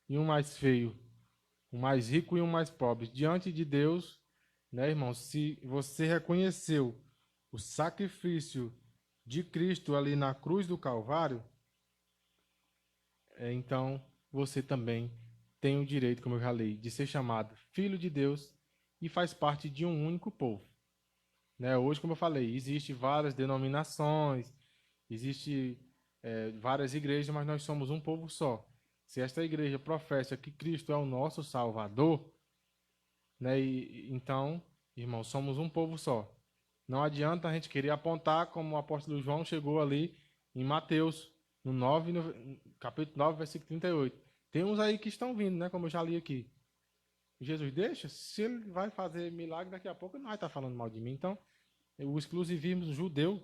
Speaker 1: e um mais feio, um mais rico e um mais pobre. Diante de Deus, né, irmão, se você reconheceu o sacrifício de Cristo ali na cruz do Calvário, então você também tem o direito, como eu já falei, de ser chamado filho de Deus e faz parte de um único povo. Né? Hoje, como eu falei, existem várias denominações, existem várias igrejas, mas nós somos um povo só. Se esta igreja professa que Cristo é o nosso Salvador, né, então, irmãos, somos um povo só. Não adianta a gente querer apontar como o apóstolo João chegou ali em Mateus, no 9, no capítulo 9, versículo 38. Tem uns aí que estão vindo, né, como eu já li aqui. Jesus deixa, se ele vai fazer milagre daqui a pouco, ele não vai estar falando mal de mim. Então, o exclusivismo judeu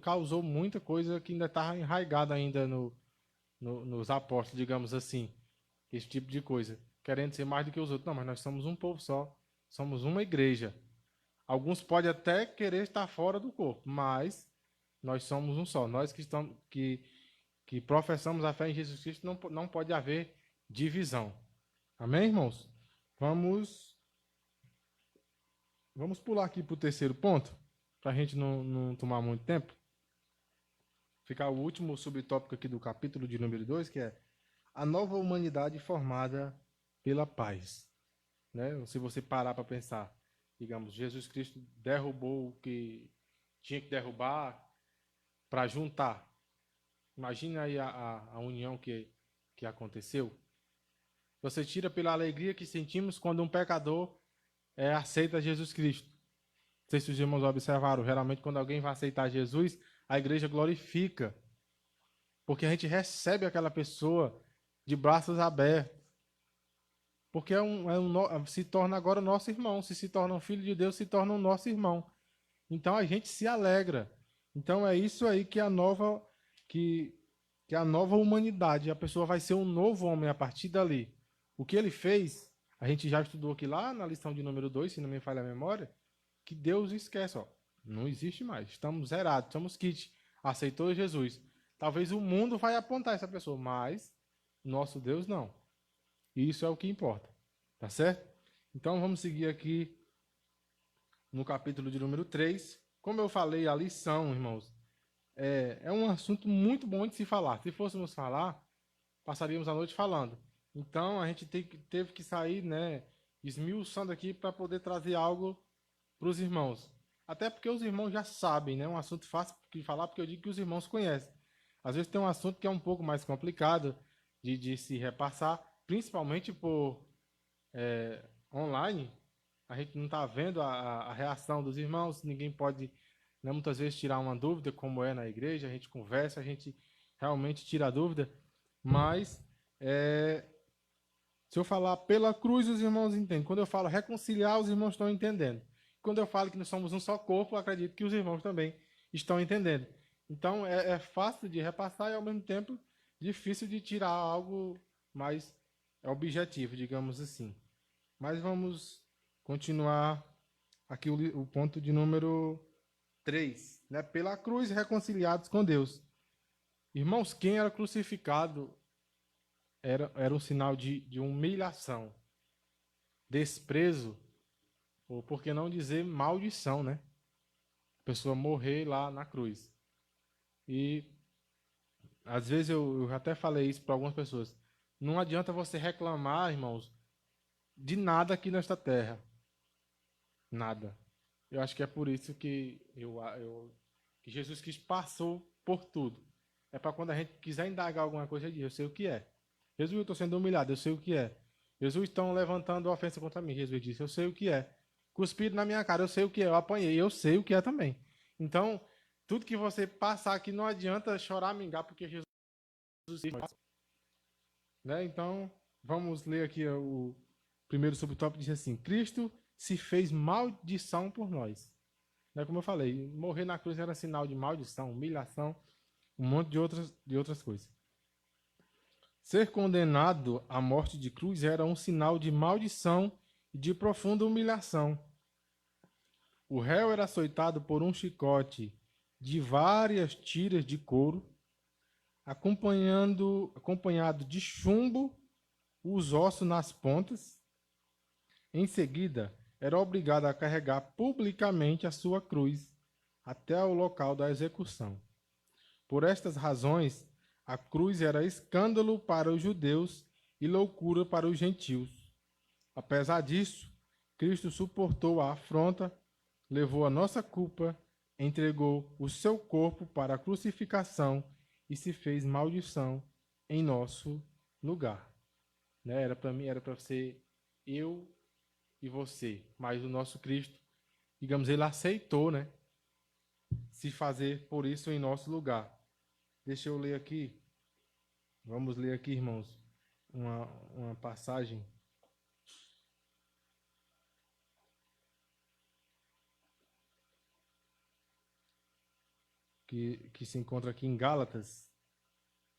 Speaker 1: causou muita coisa que ainda estava enraigada ainda nos apóstolos, digamos assim. Esse tipo de coisa. Querendo ser mais do que os outros. Não, mas nós somos um povo só. Somos uma igreja. Alguns podem até querer estar fora do corpo, mas nós somos um só. Nós que professamos a fé em Jesus Cristo, não pode haver divisão. Amém, irmãos? Vamos pular aqui para o terceiro ponto, para a gente não tomar muito tempo. Ficar o último subtópico aqui do capítulo de número 2, que é a nova humanidade formada pela paz. Né? Se você parar para pensar, digamos, Jesus Cristo derrubou o que tinha que derrubar para juntar. Imagina aí a união que aconteceu. Você tira pela alegria que sentimos quando um pecador aceita Jesus Cristo. Não sei se os irmãos observaram, geralmente quando alguém vai aceitar Jesus, a igreja glorifica. Porque a gente recebe aquela pessoa de braços abertos. Porque se torna agora nosso irmão. Se torna um filho de Deus, se torna um nosso irmão. Então a gente se alegra. Então é isso aí que é a nova humanidade. A pessoa vai ser um novo homem a partir dali. O que ele fez, a gente já estudou aqui lá na lição de número 2, se não me falha a memória, que Deus esquece, ó, não existe mais. Estamos zerados, estamos kit. Aceitou Jesus. Talvez o mundo vai apontar essa pessoa, mas nosso Deus não. Isso é o que importa. Tá certo? Então vamos seguir aqui no capítulo de número 3. Como eu falei, a lição, irmãos, é um assunto muito bom de se falar. Se fôssemos falar, passaríamos a noite falando. Então a gente teve que sair, né, esmiuçando aqui para poder trazer algo para os irmãos. Até porque os irmãos já sabem, né? Um assunto fácil de falar, porque eu digo que os irmãos conhecem. Às vezes tem um assunto que é um pouco mais complicado de se repassar, principalmente por online. A gente não está vendo a reação dos irmãos, ninguém pode, né, muitas vezes tirar uma dúvida, como é na igreja, a gente conversa, a gente realmente tira a dúvida, mas se eu falar pela cruz, os irmãos entendem. Quando eu falo reconciliar, os irmãos estão entendendo. Quando eu falo que nós somos um só corpo, eu acredito que os irmãos também estão entendendo. Então, é fácil de repassar e, ao mesmo tempo, difícil de tirar algo mais objetivo, digamos assim. Mas vamos continuar aqui o ponto de número 3. Né? Pela cruz, reconciliados com Deus. Irmãos, quem era crucificado era um sinal de humilhação, desprezo, ou por que não dizer maldição, né? A pessoa morrer lá na cruz. E às vezes eu até falei isso para algumas pessoas. Não adianta você reclamar, irmãos, de nada aqui nesta terra. Nada. Eu acho que é por isso que que Jesus Cristo passou por tudo. É para quando a gente quiser indagar alguma coisa, ele diz, eu sei o que é. Jesus, eu estou sendo humilhado, eu sei o que é. Jesus, estão levantando ofensa contra mim. Jesus disse, eu sei o que é. Cuspido na minha cara, eu sei o que é. Eu apanhei, eu sei o que é também. Então, tudo que você passar aqui não adianta chorar, mingar, porque Jesus disse, né? Então, vamos ler aqui o primeiro subtópico, diz assim, Cristo se fez maldição por nós. Né? Como eu falei, morrer na cruz era sinal de maldição, humilhação, um monte de outras coisas. Ser condenado à morte de cruz era um sinal de maldição e de profunda humilhação. O réu era açoitado por um chicote de várias tiras de couro, acompanhado de chumbo, os ossos nas pontas. Em seguida, era obrigado a carregar publicamente a sua cruz até o local da execução. Por estas razões, a cruz era escândalo para os judeus e loucura para os gentios. Apesar disso, Cristo suportou a afronta, levou a nossa culpa, entregou o seu corpo para a crucificação e se fez maldição em nosso lugar. Né? Era para mim, era para ser eu e você, mas o nosso Cristo, digamos, ele aceitou, né, se fazer por isso em nosso lugar. Deixa eu ler aqui. Vamos ler aqui, irmãos, uma passagem que se encontra aqui em Gálatas.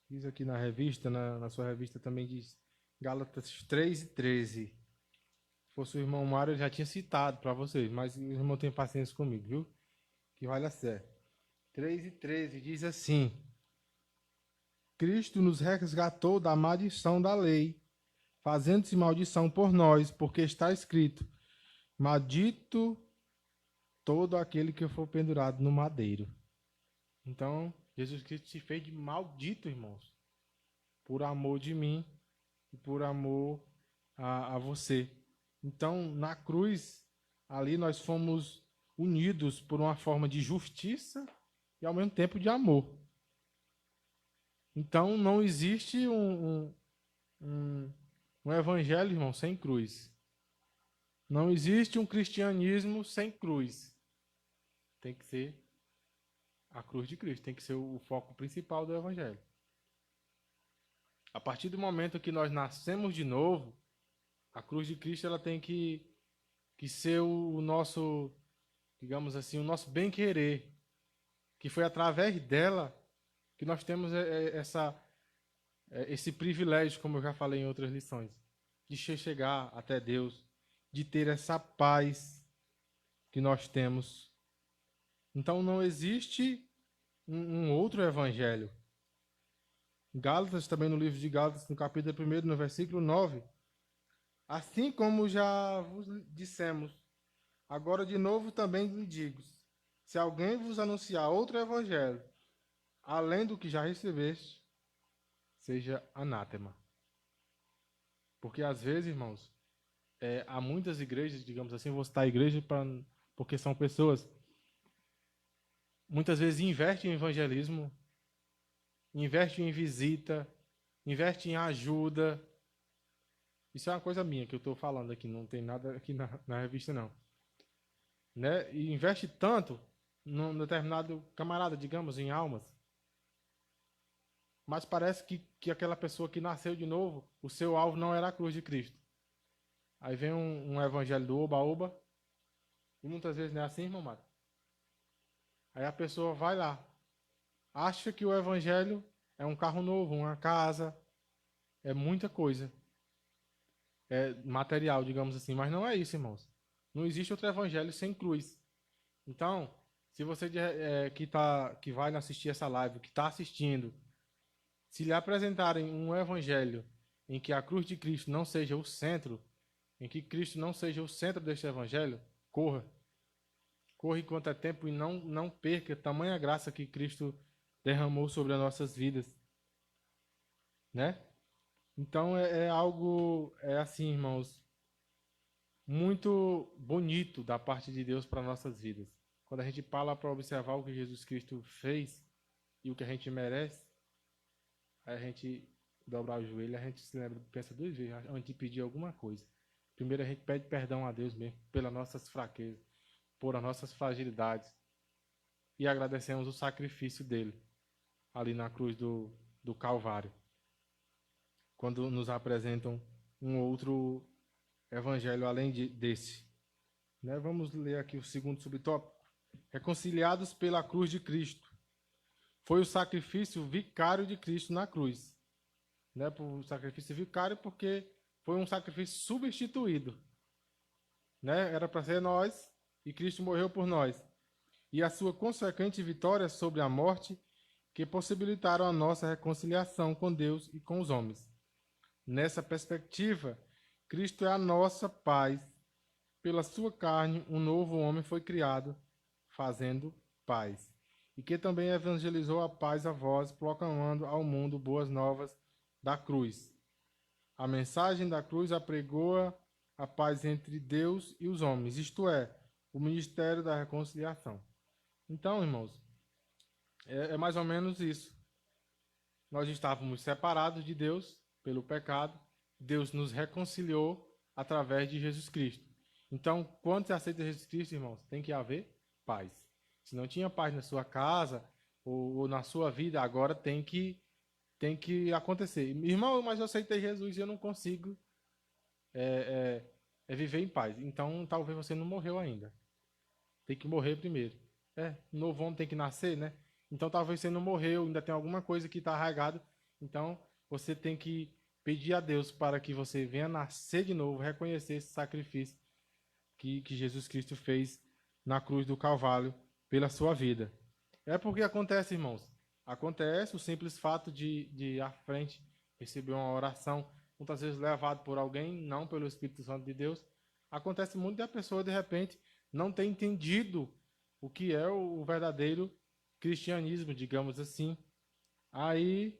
Speaker 1: Diz aqui na revista, na sua revista também diz Gálatas 3:13. Se fosse o irmão Mário, eu já tinha citado para vocês, mas o irmão tem paciência comigo, viu? Que vai dar certo. 3:13 diz assim: Cristo nos resgatou da maldição da lei, fazendo-se maldição por nós, porque está escrito: Maldito todo aquele que for pendurado no madeiro. Então, Jesus Cristo se fez de maldito, irmãos, por amor de mim e por amor a você. Então, na cruz, ali nós fomos unidos por uma forma de justiça e ao mesmo tempo de amor. Então, não existe um evangelho, irmão, sem cruz. Não existe um cristianismo sem cruz. Tem que ser a cruz de Cristo, tem que ser o foco principal do evangelho. A partir do momento que nós nascemos de novo, a cruz de Cristo ela tem que ser o nosso, digamos assim, o nosso bem-querer, que foi através dela que nós temos esse privilégio, como eu já falei em outras lições, de chegar até Deus, de ter essa paz que nós temos. Então não existe um outro evangelho. Gálatas, também no livro de Gálatas, no capítulo 1, no versículo 9, assim como já vos dissemos, agora de novo também lhe digo, se alguém vos anunciar outro evangelho, além do que já recebeste, seja anátema. Porque às vezes, irmãos, há muitas igrejas, digamos assim, vou citar a igreja porque são pessoas, muitas vezes investem em evangelismo, investem em visita, investem em ajuda. Isso é uma coisa minha que eu estou falando aqui, não tem nada aqui na revista, não. Né? E investe tanto num determinado camarada, digamos, em almas, mas parece que aquela pessoa que nasceu de novo, o seu alvo não era a cruz de Cristo. Aí vem um evangelho do oba-oba, e muitas vezes não é assim, irmão Mato. Aí a pessoa vai lá, acha que o evangelho é um carro novo, uma casa, é muita coisa. É material, digamos assim, mas não é isso, irmãos. Não existe outro evangelho sem cruz. Então, se você que vai assistir essa live, que está assistindo, se lhe apresentarem um evangelho em que a cruz de Cristo não seja o centro, em que Cristo não seja o centro deste evangelho, corra. Corra enquanto é tempo e não perca tamanha graça que Cristo derramou sobre as nossas vidas. Né? Então é algo, é assim, irmãos, muito bonito da parte de Deus para nossas vidas. Quando a gente para para observar o que Jesus Cristo fez e o que a gente merece, aí a gente dobrar o joelho, a gente se lembra, pensa duas vezes antes de pedir alguma coisa. Primeiro a gente pede perdão a Deus mesmo pelas nossas fraquezas, por as nossas fragilidades, e agradecemos o sacrifício dele ali na cruz do Calvário, quando nos apresentam um outro evangelho além desse. Né? Vamos ler aqui o segundo subtópico. Reconciliados pela cruz de Cristo. Foi o sacrifício vicário de Cristo na cruz. Né? Por sacrifício vicário porque foi um sacrifício substituído. Né? Era para ser nós e Cristo morreu por nós. E a sua consequente vitória sobre a morte que possibilitaram a nossa reconciliação com Deus e com os homens. Nessa perspectiva, Cristo é a nossa paz. Pela sua carne, um novo homem foi criado, fazendo paz. E que também evangelizou a paz a vós, proclamando ao mundo boas novas da cruz. A mensagem da cruz apregoa a paz entre Deus e os homens, isto é, o ministério da reconciliação. Então, irmãos, é mais ou menos isso. Nós estávamos separados de Deus pelo pecado, Deus nos reconciliou através de Jesus Cristo. Então, quando você aceita Jesus Cristo, irmãos, tem que haver paz. Se não tinha paz na sua casa ou na sua vida, agora tem que acontecer. Irmão, mas eu aceitei Jesus e eu não consigo viver em paz. Então, talvez você não morreu ainda. Tem que morrer primeiro. Novo homem tem que nascer, né? Então, talvez você não morreu, ainda tem alguma coisa que está arraigada. Então, você tem que pedir a Deus para que você venha nascer de novo, reconhecer esse sacrifício que Jesus Cristo fez na cruz do Calvário pela sua vida. É porque acontece, irmãos. Acontece o simples fato de à frente receber uma oração, muitas vezes levado por alguém, não pelo Espírito Santo de Deus. Acontece muito da pessoa, de repente, não ter entendido o que é o verdadeiro cristianismo, digamos assim. Aí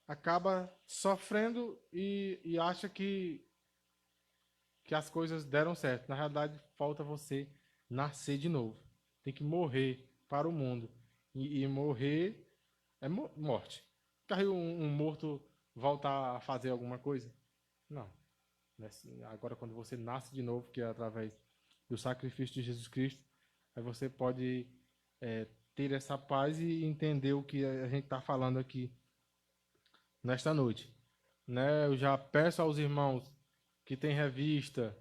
Speaker 1: acaba sofrendo e acha que as coisas deram certo. Na realidade, falta você nascer de novo. Tem que morrer para o mundo. E morrer é morte. Caiu um morto volta a fazer alguma coisa? Não. Agora, quando você nasce de novo, que é através do sacrifício de Jesus Cristo, aí você pode ter essa paz e entender o que a gente está falando aqui nesta noite. Né? Eu já peço aos irmãos que têm revista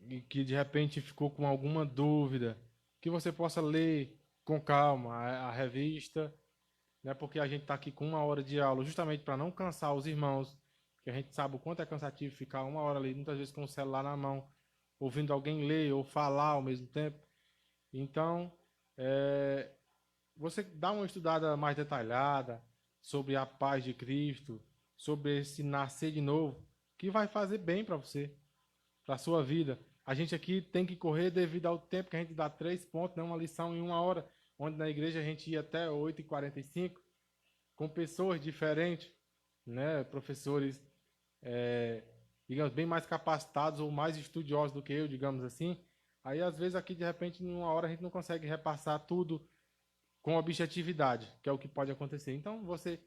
Speaker 1: e que de repente ficou com alguma dúvida, que você possa ler com calma a revista, né? Porque a gente está aqui com 1 hora de aula justamente para não cansar os irmãos, que a gente sabe o quanto é cansativo ficar 1 hora ali, muitas vezes com o celular na mão, ouvindo alguém ler ou falar ao mesmo tempo. Então, você dá uma estudada mais detalhada sobre a paz de Cristo, sobre esse nascer de novo, que vai fazer bem para você, para a sua vida. A gente aqui tem que correr devido ao tempo que a gente dá 3 pontos, né? Uma lição em 1 hora, onde na igreja a gente ia até 8h45, com pessoas diferentes, né? Professores, digamos, bem mais capacitados ou mais estudiosos do que eu, digamos assim. Aí, às vezes, aqui, de repente, em 1 hora, a gente não consegue repassar tudo com objetividade, que é o que pode acontecer. Então, você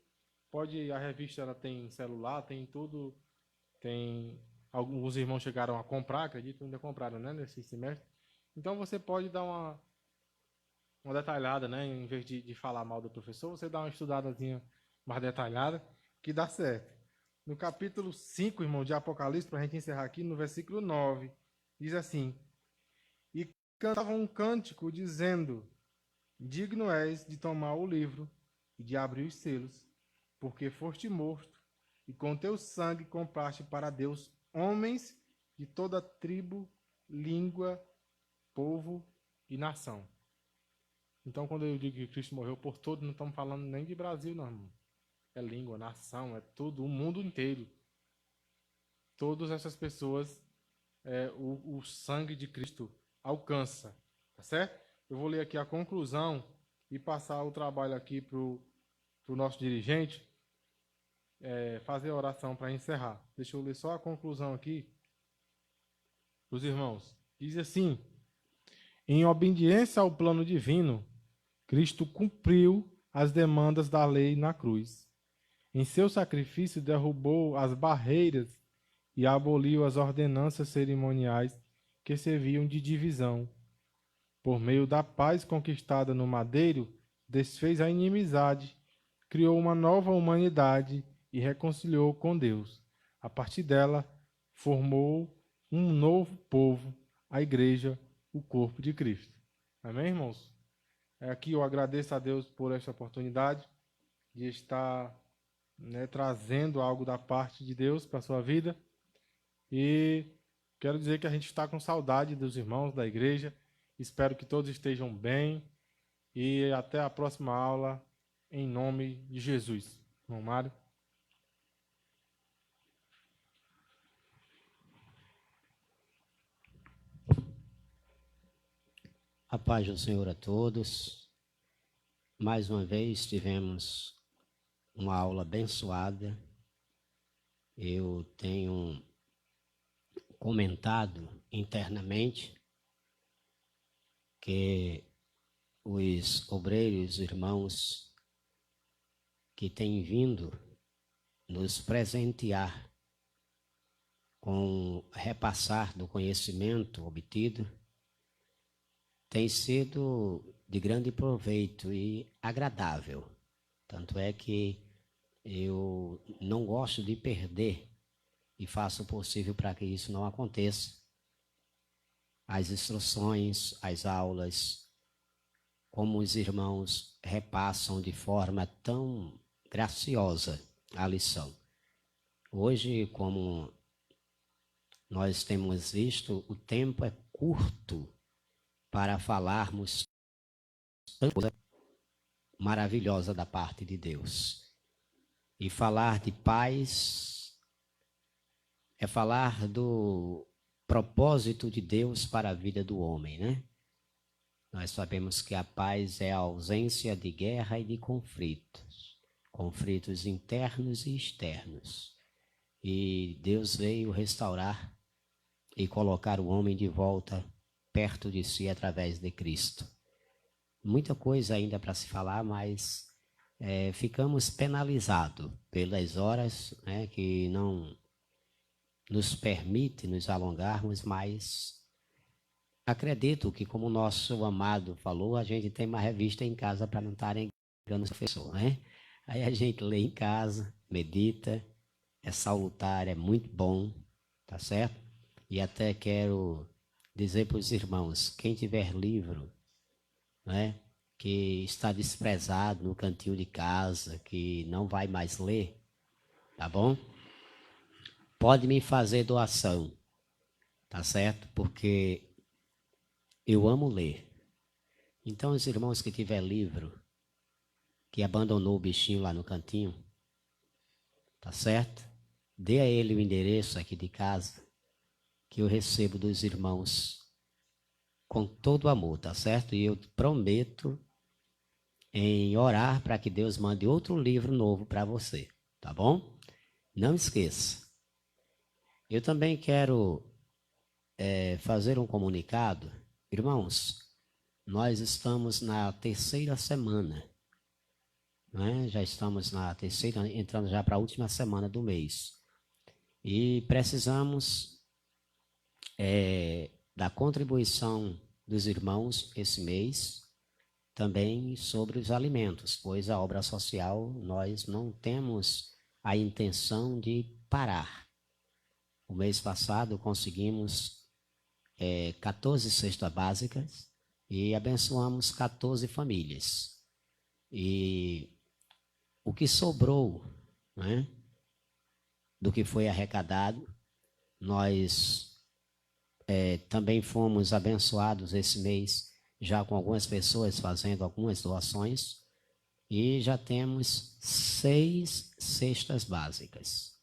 Speaker 1: pode... A revista ela tem celular, tem tudo, tem... Alguns irmãos chegaram a comprar, acredito, ainda compraram, né, nesse semestre. Então, você pode dar uma detalhada, né, em vez de falar mal do professor, você dá uma estudadazinha mais detalhada, que dá certo. No capítulo 5, irmão, de Apocalipse, para a gente encerrar aqui, no versículo 9, diz assim: E cantavam um cântico dizendo: Digno és de tomar o livro e de abrir os selos, porque foste morto, e com teu sangue compraste para Deus homens de toda tribo, língua, povo e nação. Então, quando eu digo que Cristo morreu por todos, não estamos falando nem de Brasil, não, irmão. É língua, nação, é tudo, o mundo inteiro. Todas essas pessoas, o sangue de Cristo alcança, tá certo? Eu vou ler aqui a conclusão e passar o trabalho aqui para o nosso dirigente, fazer a oração para encerrar. Deixa eu ler só a conclusão aqui. os irmãos. Diz assim: em obediência ao plano divino, Cristo cumpriu as demandas da lei na cruz. Em seu sacrifício, derrubou as barreiras e aboliu as ordenanças cerimoniais que serviam de divisão. Por meio da paz conquistada no madeiro, desfez a inimizade, criou uma nova humanidade e reconciliou com Deus. A partir dela, formou um novo povo, a igreja, o corpo de Cristo. Amém, irmãos? Aqui eu agradeço a Deus por esta oportunidade de estar, trazendo algo da parte de Deus para a sua vida. E quero dizer que a gente está com saudade dos irmãos da igreja. Espero que todos estejam bem. E até a próxima aula, em nome de Jesus. Irmão Mário.
Speaker 2: A paz do Senhor a todos. Mais uma vez tivemos uma aula abençoada. Eu tenho comentado internamente que os obreiros, irmãos que têm vindo nos presentear com repassar do conhecimento obtido tem sido de grande proveito e agradável. Tanto é que eu não gosto de perder e faço o possível para que isso não aconteça. As instruções, as aulas, como os irmãos repassam de forma tão graciosa a lição. Hoje, como nós temos visto, o tempo é curto para falarmos tanta coisa maravilhosa da parte de Deus. E falar de paz é falar do propósito de Deus para a vida do homem, né? Nós sabemos que a paz é a ausência de guerra e de conflitos, conflitos internos e externos. E Deus veio restaurar e colocar o homem de volta perto de si através de Cristo. Muita coisa ainda para se falar, mas ficamos penalizados pelas horas, que não nos permite nos alongarmos, mas acredito que, como o nosso amado falou, a gente tem uma revista em casa para não estar engano o professor, né? Aí a gente lê em casa, medita, é salutar, é muito bom, tá certo? E até quero dizer para os irmãos, quem tiver livro, que está desprezado no cantinho de casa, que não vai mais ler, tá bom? Pode me fazer doação, tá certo? Porque eu amo ler. Então, os irmãos que tiver livro, que abandonou o bichinho lá no cantinho, tá certo? Dê a ele o endereço aqui de casa, que eu recebo dos irmãos com todo amor, tá certo? E eu prometo em orar para que Deus mande outro livro novo para você, tá bom? Não esqueça. Eu também quero fazer um comunicado. Irmãos, nós estamos na terceira semana, já estamos na terceira, entrando já para a última semana do mês. E precisamos da contribuição dos irmãos esse mês, também sobre os alimentos, pois a obra social nós não temos a intenção de parar. O mês passado conseguimos 14 cestas básicas e abençoamos 14 famílias. E o que sobrou, do que foi arrecadado, nós também fomos abençoados esse mês, já com algumas pessoas fazendo algumas doações, e já temos 6 cestas básicas.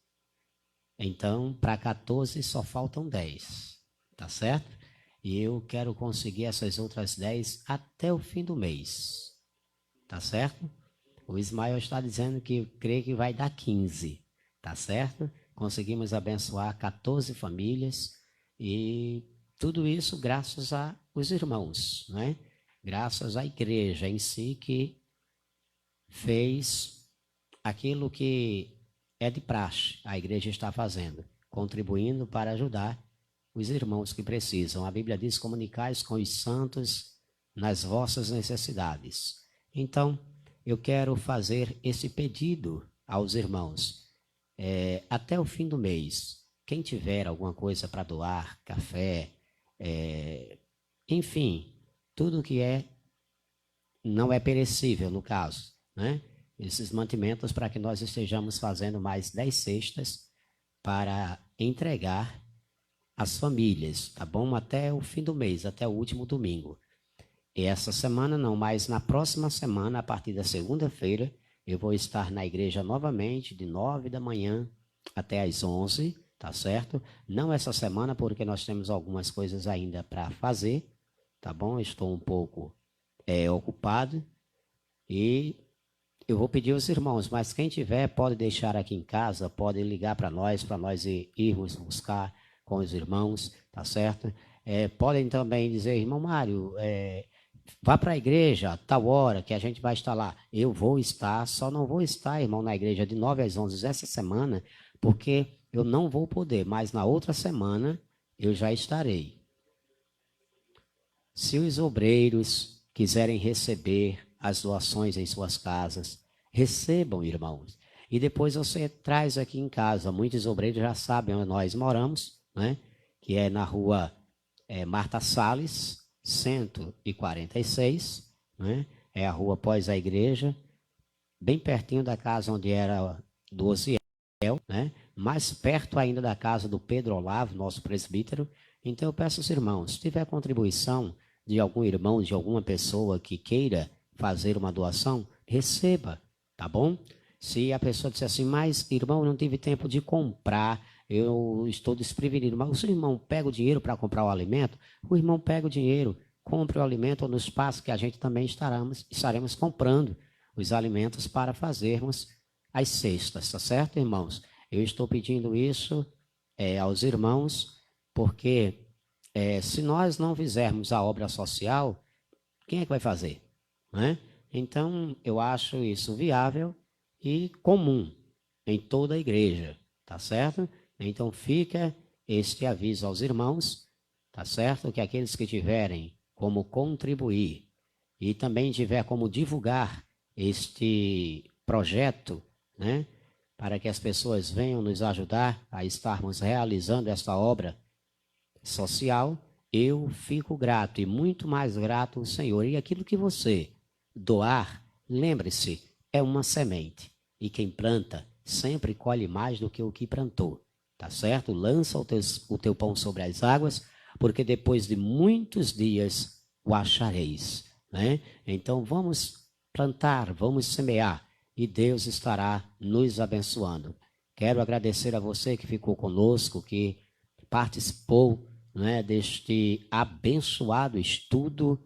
Speaker 2: Então, para 14 só faltam 10, tá certo? E eu quero conseguir essas outras 10 até o fim do mês, tá certo? O Ismael está dizendo que crê que vai dar 15, tá certo? Conseguimos abençoar 14 famílias e tudo isso graças aos irmãos, né? Graças à igreja em si que fez aquilo que é de praxe, a igreja está fazendo, contribuindo para ajudar os irmãos que precisam. A Bíblia diz: comunicais com os santos nas vossas necessidades. Então, eu quero fazer esse pedido aos irmãos. Até o fim do mês, quem tiver alguma coisa para doar, café, enfim, tudo que não é perecível no caso, né? Esses mantimentos, para que nós estejamos fazendo mais 10 cestas para entregar às famílias, tá bom? Até o fim do mês, até o último domingo. E essa semana não, mas na próxima semana, a partir da segunda-feira, eu vou estar na igreja novamente, de 9 da manhã até às 11, tá certo? Não essa semana, porque nós temos algumas coisas ainda para fazer, tá bom? Estou um pouco ocupado e eu vou pedir aos irmãos, mas quem tiver pode deixar aqui em casa, pode ligar para nós irmos buscar com os irmãos, tá certo? Podem também dizer: irmão Mário, vá para a igreja, tal hora que a gente vai estar lá. Eu vou estar, só não vou estar, irmão, na igreja de 9 às 11 essa semana, porque eu não vou poder, mas na outra semana eu já estarei. Se os obreiros quiserem receber as doações em suas casas, recebam, irmãos. E depois você traz aqui em casa. Muitos obreiros já sabem onde nós moramos, né? Que é na rua Marta Salles, 146, né? É a rua após a igreja, bem pertinho da casa onde era do Osiel, né? Mais perto ainda da casa do Pedro Olavo, nosso presbítero. Então eu peço aos irmãos, se tiver contribuição de algum irmão, de alguma pessoa que queira fazer uma doação, receba, tá bom? Se a pessoa disser assim: mas irmão, não tive tempo de comprar, eu estou desprevenido, mas o irmão pega o dinheiro para comprar o alimento, o irmão pega o dinheiro, compre o alimento no espaço que a gente também estaremos comprando os alimentos para fazermos as cestas, tá certo, irmãos? Eu estou pedindo isso aos irmãos, porque se nós não fizermos a obra social, quem é que vai fazer? Né? Então, eu acho isso viável e comum em toda a igreja, tá certo? Então, fica este aviso aos irmãos, tá certo? Que aqueles que tiverem como contribuir e também tiver como divulgar este projeto, né? Para que as pessoas venham nos ajudar a estarmos realizando esta obra social, eu fico grato e muito mais grato ao Senhor. E aquilo que você doar, lembre-se, é uma semente. E quem planta sempre colhe mais do que o que plantou. Tá certo? Lança o teu pão sobre as águas, porque depois de muitos dias o achareis. Né? Então vamos plantar, vamos semear, e Deus estará nos abençoando. Quero agradecer a você que ficou conosco, que participou, né, deste abençoado estudo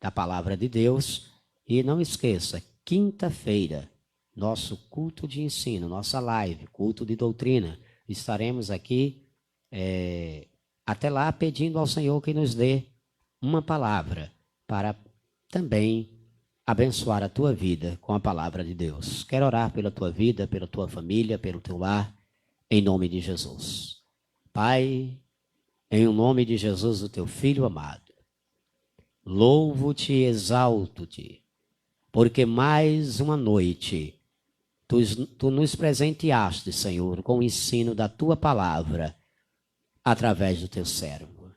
Speaker 2: da Palavra de Deus. E não esqueça, quinta-feira, nosso culto de ensino, nossa live, culto de doutrina. Estaremos aqui até lá pedindo ao Senhor que nos dê uma palavra para também abençoar a tua vida com a palavra de Deus. Quero orar pela tua vida, pela tua família, pelo teu lar, em nome de Jesus. Pai, em nome de Jesus, o teu Filho amado, louvo-te e exalto-te, porque mais uma noite tu nos presenteaste, Senhor, com o ensino da tua palavra através do teu servo.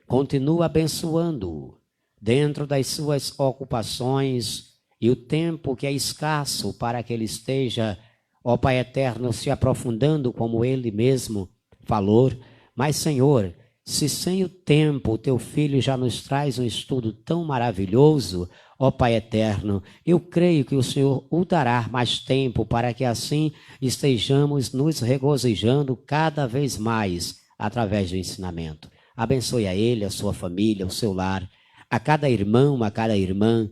Speaker 2: Continua abençoando-o dentro das suas ocupações e o tempo que é escasso para que ele esteja, ó Pai eterno, se aprofundando como ele mesmo falou. Mas, Senhor, se sem o tempo o teu filho já nos traz um estudo tão maravilhoso, ó Pai eterno, eu creio que o Senhor o dará mais tempo para que assim estejamos nos regozijando cada vez mais através do ensinamento. Abençoe a ele, a sua família, o seu lar, a cada irmão, a cada irmã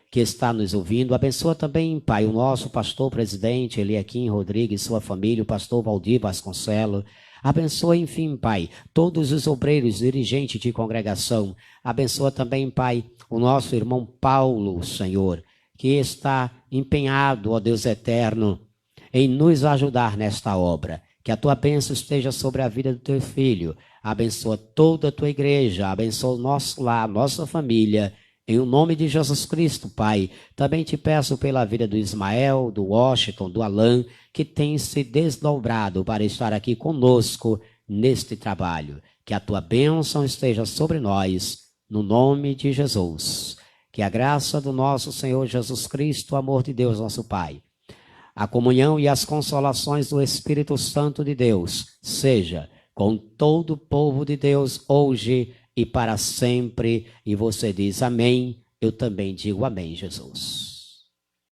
Speaker 2: que está nos ouvindo. Abençoa também, Pai, o nosso pastor presidente Eliakim Rodrigues, sua família, o pastor Valdir Vasconcelos. Abençoa, enfim, Pai, todos os obreiros, dirigentes de congregação. Abençoa também, Pai, o nosso irmão Paulo, Senhor, que está empenhado, ó Deus eterno, em nos ajudar nesta obra. Que a tua bênção esteja sobre a vida do teu filho. Abençoa toda a tua igreja, abençoa o nosso lar, nossa família. Em o nome de Jesus Cristo, Pai, também te peço pela vida do Ismael, do Washington, do Alan, que tem se desdobrado para estar aqui conosco neste trabalho. Que a tua bênção esteja sobre nós, no nome de Jesus. Que a graça do nosso Senhor Jesus Cristo, o amor de Deus, nosso Pai, a comunhão e as consolações do Espírito Santo de Deus, seja com todo o povo de Deus, hoje e para sempre. E você diz amém, eu também digo amém, Jesus.